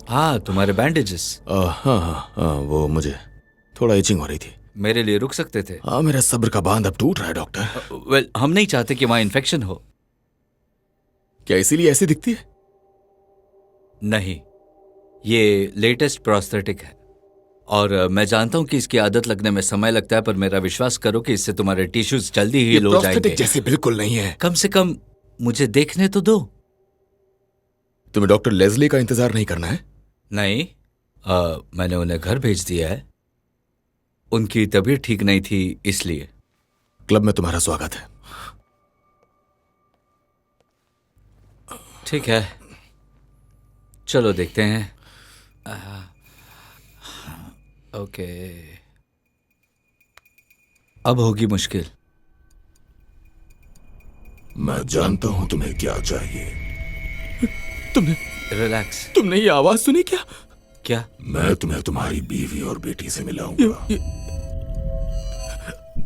हाँ, तुम्हारे बैंडेजेस। हाँ, वो मुझे थोड़ा इचिंग हो रही थी। मेरे लिए रुक सकते थे। हाँ, मेरा सब्र का बांध अब टूट रहा है डॉक्टर। वेल, हम नहीं चाहते कि वहां इन्फेक्शन हो। क्या इसीलिए ऐसी दिखती है? नहीं, ये लेटेस्ट प्रोस्थेटिक है और मैं जानता हूं कि इसकी आदत लगने में समय लगता है, पर मेरा विश्वास करो कि इससे तुम्हारे टिश्यूज जल्दी ही हील हो जाएंगे। प्रोस्थेटिक जैसे बिल्कुल नहीं है। कम से कम मुझे देखने तो दो। तुम्हें डॉक्टर लेज़ली का इंतजार नहीं करना है? नहीं, मैंने उन्हें घर भेज दिया है। उनकी तबीयत ठीक नहीं थी, इसलिए। क्लब में तुम्हारा स्वागत है। ठीक है, चलो देखते हैं। ओके, अब होगी मुश्किल। मैं जानता हूं तुम्हें क्या चाहिए। रिलैक्स। तुमने ये आवाज सुनी क्या? क्या? मैं तुम्हें तुम्हारी बीवी और बेटी से मिलाऊंगा।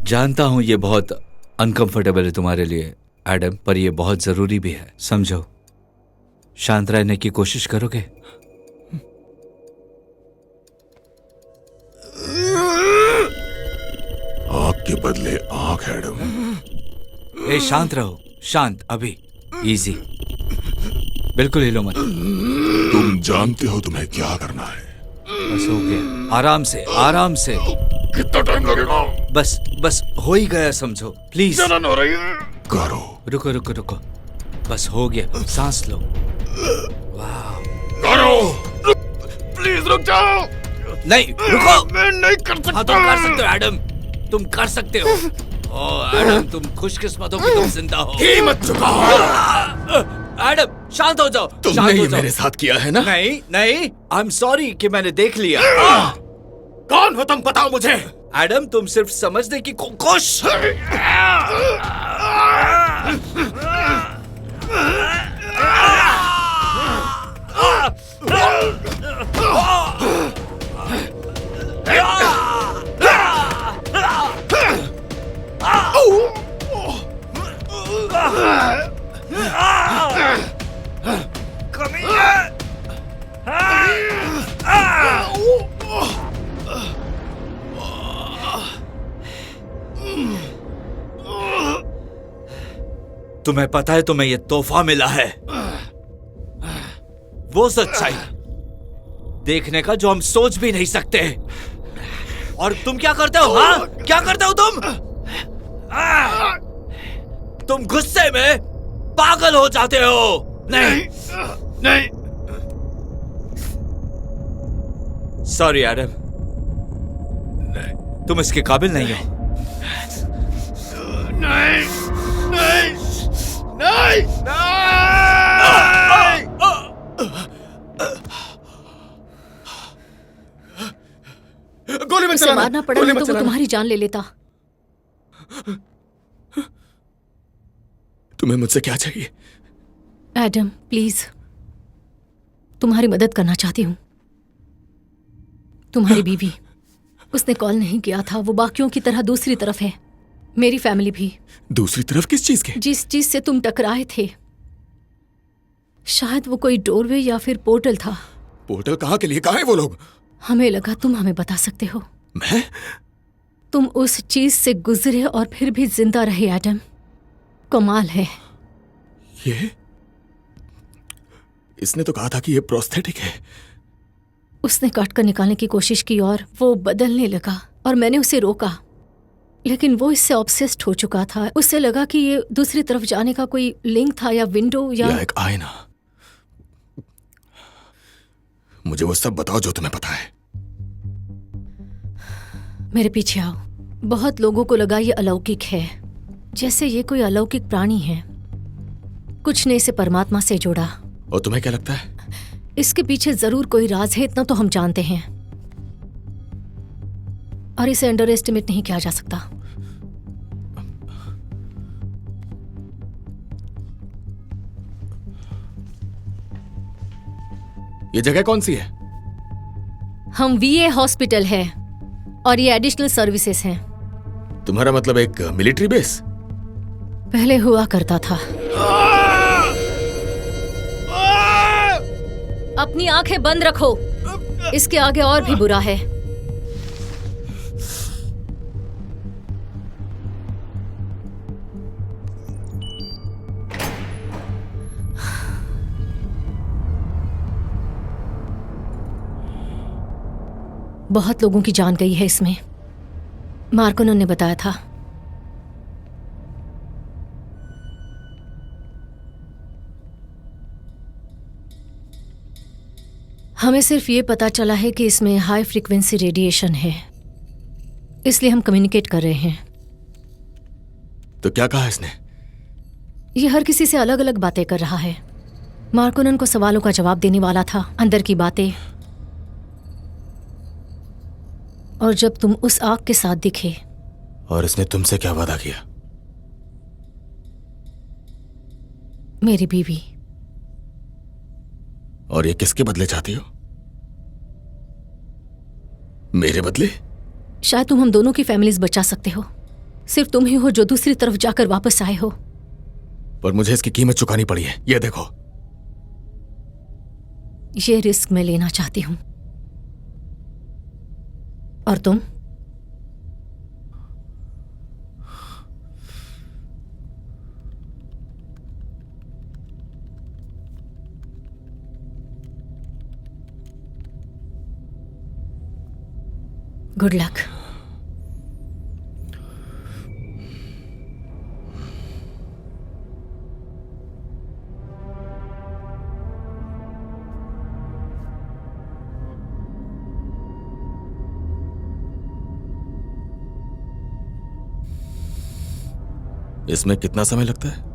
जानता हूं ये बहुत अनकंफर्टेबल है तुम्हारे लिए एडम, पर ये बहुत जरूरी भी है, समझो। शांत रहने की कोशिश करोगे? आंख के बदले आंख एडम। ए, शांत रहो, शांत। अभी इजी, बिल्कुल हिलो मत। तुम जानते हो तुम्हें क्या करना है। बस हो गया, आराम से, आराम से। कितना टाइम लगेगा? बस हो ही गया, समझो। प्लीज जलन हो रही है। करो। रुको रुको रुको, बस हो गया, सांस लो। वाह, करो। प्लीज रुक जाओ। नहीं, रुको। मैं नहीं कर सकता। हाँ, तुम कर सकते हो एडम, तुम कर सकते हो। ओ एडम, तुम खुशकिस्मत हो कि तुम जिंदा हो। कीमत चुकाओ। एडम, शांत हो जाओ। तुमने शांत हो ये जाओ। मेरे साथ किया है ना? नहीं नहीं, आई एम सॉरी कि मैंने देख लिया। कौन हो तुम, बताओ मुझे। एडम, तुम सिर्फ समझने की कोशिश। तुम्हें पता है तुम्हें यह तोहफा मिला है, वो सच्चाई देखने का जो हम सोच भी नहीं सकते। और तुम क्या करते हो? हाँ, क्या करते हो तुम? तुम गुस्से में पागल हो जाते हो। नहीं नहीं, सॉरी एडम, तुम इसके काबिल नहीं हो। नहीं नहीं नहीं गोली मत इसे चलाना, मारना पड़ा गोली नहीं मत तो वो चलाना। तुम्हारी जान ले लेता। तुम्हें मुझसे क्या चाहिए? एडम प्लीज, तुम्हारी मदद करना चाहती हूँ। तुम्हारी बीवी, उसने कॉल नहीं किया था, वो बाकियों की तरह दूसरी तरफ है। मेरी फैमिली भी। दूसरी तरफ किस चीज के? जिस चीज से तुम टकराए थे, शायद वो कोई डोरवे या फिर पोर्टल था। पोर्टल कहाँ के लिए? कहाँ है वो लोग? हमें लगा तुम हमें बता सकते हो। मैं? तुम उस चीज से गुजरे और फिर भी जिंदा रहे एडम, कमाल है। ये इसने तो कहा था कि ये प्रोस्थेटिक है। उसने काट कर निकालने की कोशिश की और वो बदलने लगा और मैंने उसे रोका, लेकिन वो इससे ऑब्सेस्ड हो चुका था। उसे लगा कि ये दूसरी तरफ जाने का कोई लिंक था या विंडो या एक आईना। मुझे वो सब बताओ जो तुम्हें पता है। मेरे पीछे आओ। बहुत लोगों को लगा ये अलौकिक है, जैसे ये कोई अलौकिक प्राणी है। कुछ ने इसे परमात्मा से जोड़ा। और तुम्हें क्या लगता है? इसके पीछे जरूर कोई राज है, इतना तो हम जानते हैं, और इसे अंडर एस्टिमेट नहीं किया जा सकता। ये जगह कौन सी है? हम वीए हॉस्पिटल है और ये एडिशनल सर्विसेज हैं। तुम्हारा मतलब एक मिलिट्री बेस? पहले हुआ करता था। अपनी आंखें बंद रखो, इसके आगे और भी बुरा है। बहुत लोगों की जान गई है इसमें, मार्कोनन ने बताया था। हमें सिर्फ ये पता चला है कि इसमें हाई फ्रीक्वेंसी रेडिएशन है, इसलिए हम कम्युनिकेट कर रहे हैं। तो क्या कहा इसने? ये हर किसी से अलग अलग बातें कर रहा है। मार्कोनन को सवालों का जवाब देने वाला था, अंदर की बातें। और जब तुम उस आग के साथ दिखे। और इसने तुमसे क्या वादा किया? मेरी बीवी। और ये किसके बदले चाहती हो? मेरे बदले? शायद तुम हम दोनों की फैमिलीज बचा सकते हो। सिर्फ तुम ही हो जो दूसरी तरफ जाकर वापस आए हो। पर मुझे इसकी कीमत चुकानी पड़ी है, ये देखो। ये रिस्क मैं लेना चाहती हूं। और तुम? Good luck. इसमें कितना समय लगता है?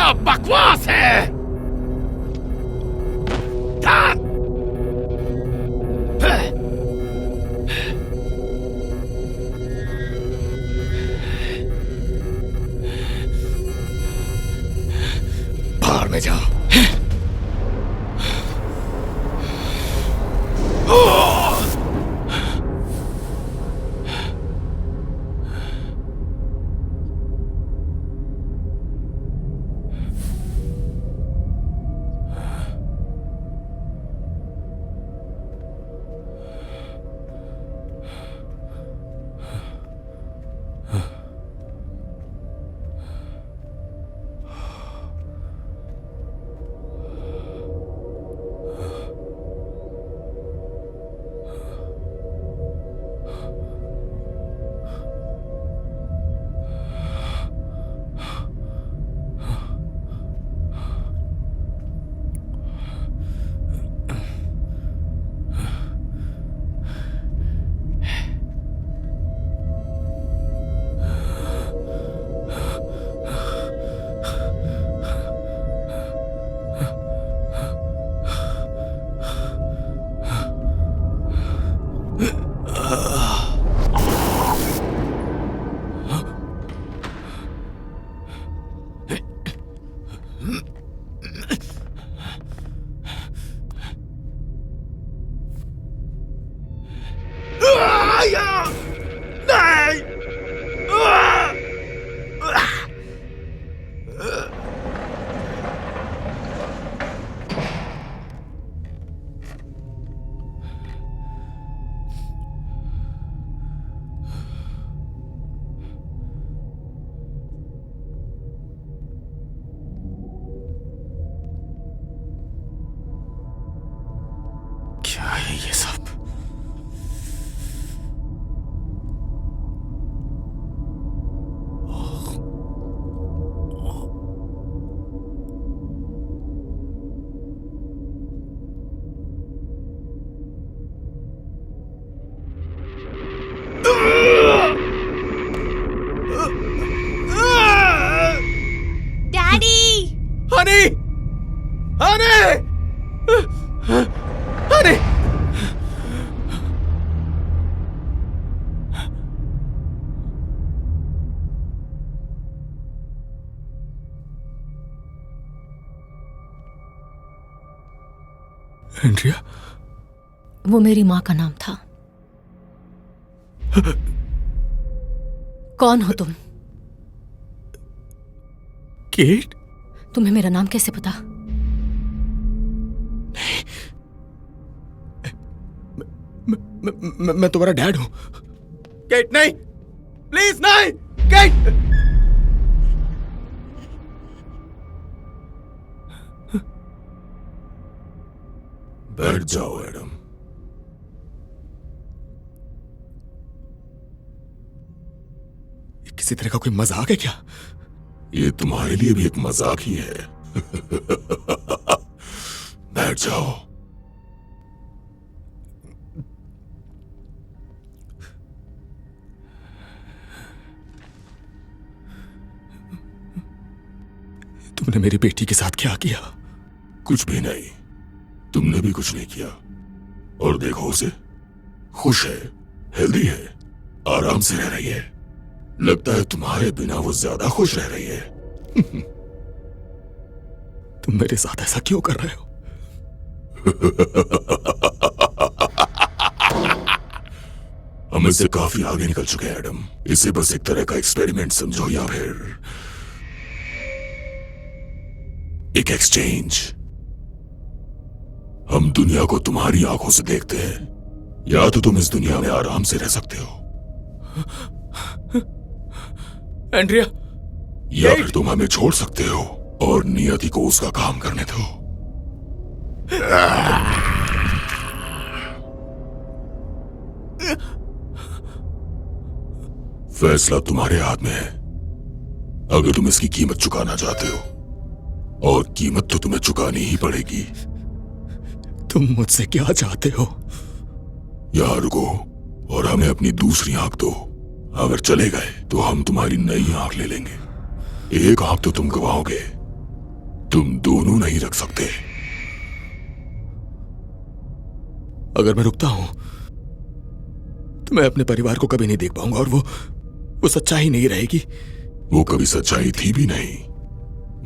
क्या बकवास है? बाहर में जाओ। क्या है ये सब? डैडी! हनी! हनी! हनी! एंड्रिया, वो मेरी माँ का नाम था। कौन हो तुम? केट? तुम्हें मेरा नाम कैसे पता? मैं तुम्हारा डैड हूं। केट नहीं, प्लीज नहीं, केट! बैठ जाओ एडम। ये किसी तरह का कोई मजाक है क्या? ये तुम्हारे लिए भी एक मजाक ही है। बैठ जाओ। तुमने मेरी बेटी के साथ क्या किया? कुछ भी नहीं, तुमने भी कुछ नहीं किया। और देखो उसे, खुश है, हेल्दी है, आराम से रह रही है। लगता है तुम्हारे बिना वो ज्यादा खुश रह रही है। तुम मेरे साथ ऐसा क्यों कर रहे हो? हम इससे काफी आगे निकल चुके हैं एडम। इसे बस एक तरह का एक्सपेरिमेंट समझो या फिर एक एक्सचेंज। हम दुनिया को तुम्हारी आंखों से देखते हैं, या तो तुम इस दुनिया में आराम से रह सकते हो, एंड्रिया, या फिर तुम हमें छोड़ सकते हो और नियति को उसका काम करने दो। फैसला तुम्हारे हाथ में है। अगर तुम इसकी कीमत चुकाना चाहते हो, और कीमत तो तुम्हें चुकानी ही पड़ेगी। तुम मुझसे क्या चाहते हो? यहाँ रुको और हमें अपनी दूसरी आंख दो। अगर चले गए तो हम तुम्हारी नई आंख ले लेंगे। एक आंख तो तुम गवाओगे, तुम दोनों नहीं रख सकते। अगर मैं रुकता हूं तो मैं अपने परिवार को कभी नहीं देख पाऊंगा, और वो सच्चाई नहीं रहेगी। वो कभी सच्चाई थी भी नहीं,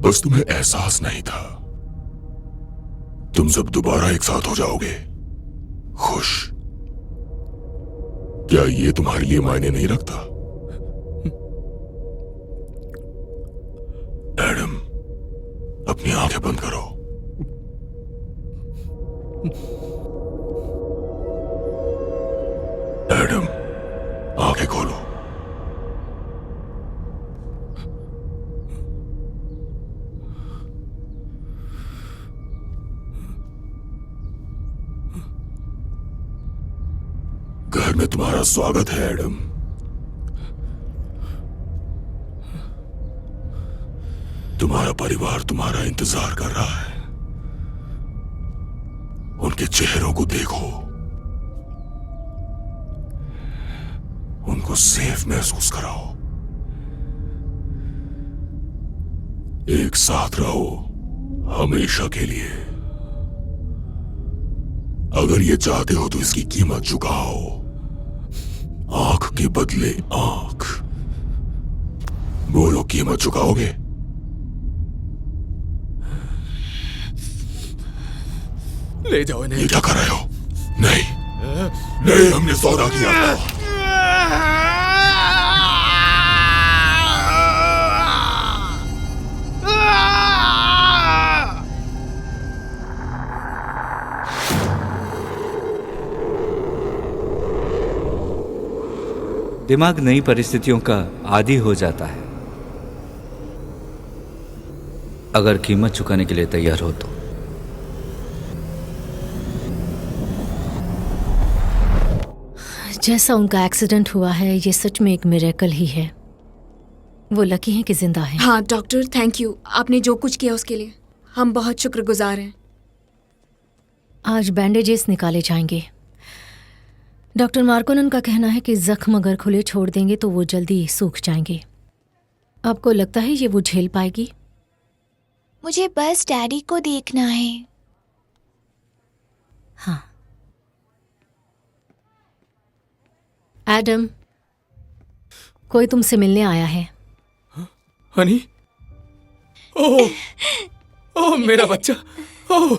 बस तुम्हें एहसास नहीं था। तुम सब दोबारा एक साथ हो जाओगे, खुश। क्या ये तुम्हारे लिए मायने नहीं रखता? एडम, अपनी आंखें बंद करो। एडम, आंखें खोलो। घर में तुम्हारा स्वागत है एडम। तुम्हारा परिवार तुम्हारा इंतजार कर रहा है। उनके चेहरों को देखो, उनको सेफ महसूस कराओ। एक साथ रहो हमेशा के लिए। अगर ये चाहते हो तो इसकी कीमत चुकाओ, आंख के बदले आंख। बोलो, कीमत चुकाओगे? ले जाओ इन्हें। ये क्या कर रहे हो? नहीं नहीं, हमने सौदा किया था। दिमाग नई परिस्थितियों का आदी हो जाता है। अगर कीमत चुकाने के लिए तैयार हो तो। जैसा उनका एक्सीडेंट हुआ है, ये सच में एक मिरेकल ही है। वो लकी हैं कि जिंदा हैं। हाँ डॉक्टर, थैंक यू। आपने जो कुछ किया उसके लिए हम बहुत शुक्रगुजार हैं। आज बैंडेजेस निकाले जाएंगे। डॉक्टर मार्कोनन का कहना है कि जख्म अगर खुले छोड़ देंगे तो वो जल्दी सूख जाएंगे। आपको लगता है ये वो झेल पाएगी? मुझे बस डैडी को देखना है। हाँ। एडम, कोई तुमसे मिलने आया है। हनी? ओह, ओह मेरा बच्चा। ओह।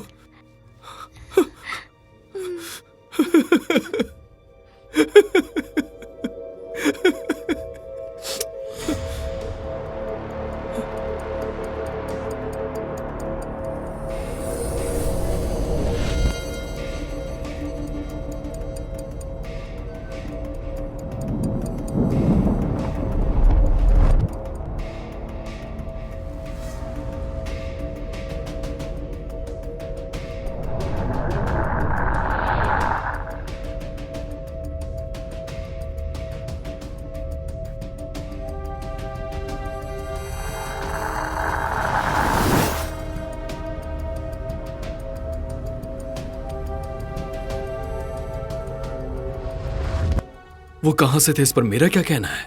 वो कहां से थे इस पर मेरा क्या कहना है?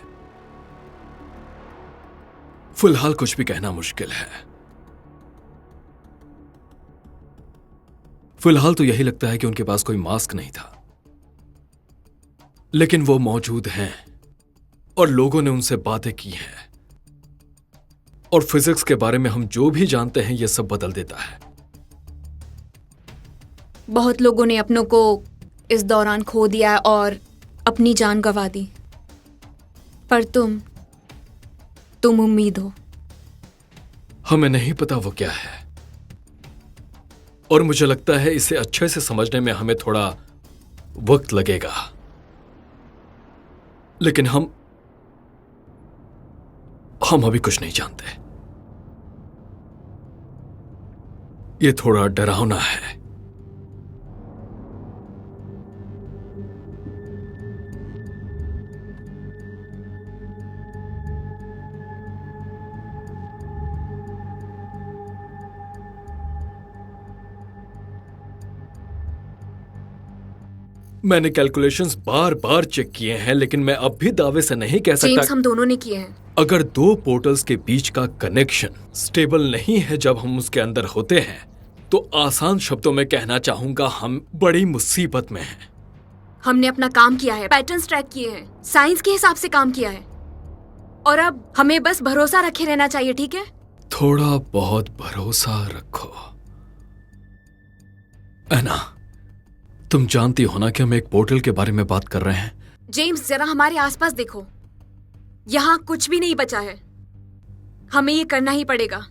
फिलहाल कुछ भी कहना मुश्किल है। फिलहाल तो यही लगता है कि उनके पास कोई मास्क नहीं था, लेकिन वो मौजूद हैं और लोगों ने उनसे बातें की हैं। और फिजिक्स के बारे में हम जो भी जानते हैं ये सब बदल देता है। बहुत लोगों ने अपनों को इस दौरान खो दिया और अपनी जान गंवा दी, पर तुम उम्मीद हो। हमें नहीं पता वो क्या है, और मुझे लगता है इसे अच्छे से समझने में हमें थोड़ा वक्त लगेगा। लेकिन हम अभी कुछ नहीं जानते। ये थोड़ा डरावना है। मैंने कैलकुलेशंस बार बार चेक किए हैं, लेकिन मैं अब भी दावे से नहीं कह जेम्स, सकता। हम दोनों ने किए हैं। अगर दो पोर्टल्स के बीच का कनेक्शन स्टेबल नहीं है जब हम उसके अंदर होते हैं, तो आसान शब्दों में कहना चाहूंगा हम बड़ी मुसीबत में हैं। हमने अपना काम किया है, पैटर्न्स ट्रैक किए हैं, साइंस के हिसाब से काम किया है, और अब हमें बस भरोसा रखे रहना चाहिए, ठीक है? थोड़ा बहुत भरोसा रखो। ऐना, तुम जानती हो ना कि हम एक पोर्टल के बारे में बात कर रहे हैं। जेम्स, जरा हमारे आसपास देखो, यहाँ कुछ भी नहीं बचा है। हमें ये करना ही पड़ेगा।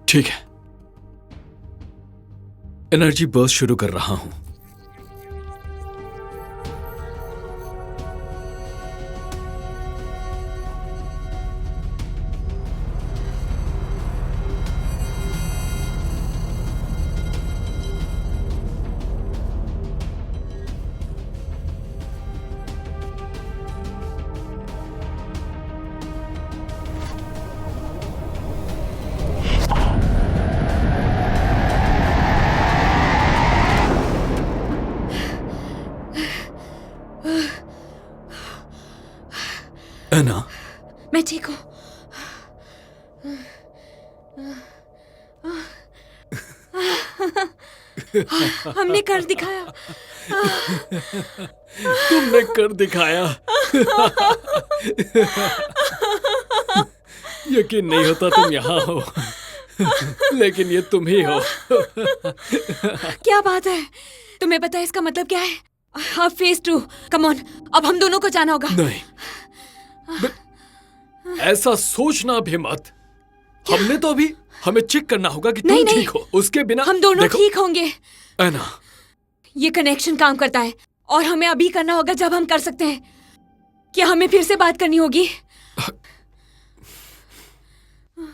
ठीक है, एनर्जी बर्स्ट शुरू कर रहा हूं। ऐना, मैं ठीक हूँ। हमने कर दिखाया। तुमने कर दिखाया। यकीन नहीं होता तुम यहाँ हो, लेकिन ये तुम ही हो। क्या बात है? तुम्हें पता है इसका मतलब क्या है? अब फेज 2, कम ऑन, अब हम दोनों को जाना होगा। नहीं, ऐसा सोचना भी मत। हमने तो अभी हमें चेक करना होगा कि तुम ठीक हो, उसके बिना हम दोनों ठीक होंगे। ऐना, ये कनेक्शन काम करता है और हमें अभी करना होगा जब हम कर सकते हैं। क्या हमें फिर से बात करनी होगी?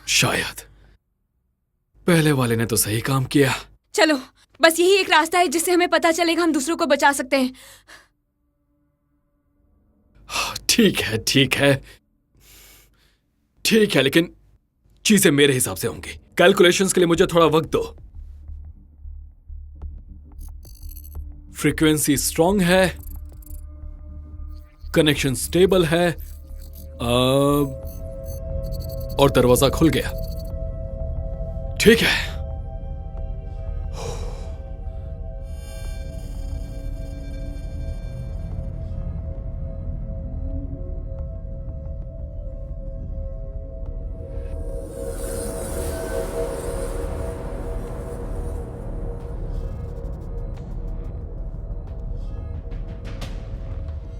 शायद पहले वाले ने तो सही काम किया। चलो, बस यही एक रास्ता है जिससे हमें पता चलेगा हम दूसरों को बचा सकते हैं। ठीक है, ठीक है, ठीक है, लेकिन चीजें मेरे हिसाब से होंगी। कैलकुलेशंस के लिए मुझे थोड़ा वक्त दो। फ्रीक्वेंसी स्ट्रांग है, कनेक्शन स्टेबल है, और दरवाजा खुल गया। ठीक है,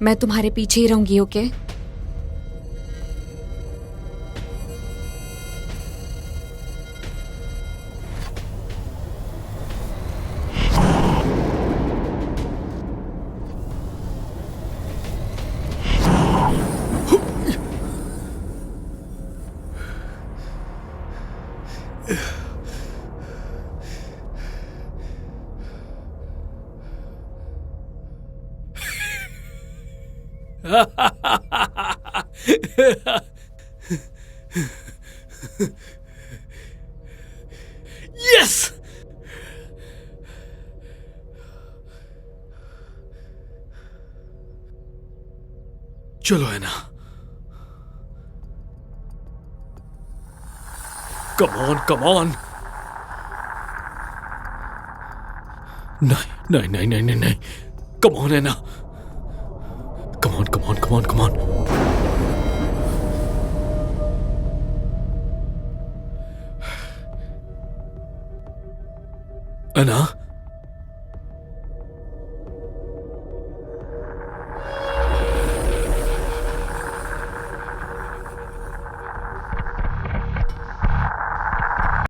मैं तुम्हारे पीछे ही रहूंगी, ओके? यस! चलो है ना, कम ऑन, कम ऑन। नहीं नहीं नहीं नहीं नहीं नहीं, कम ऑन है ना, come on, come on, come on, come on. है ना?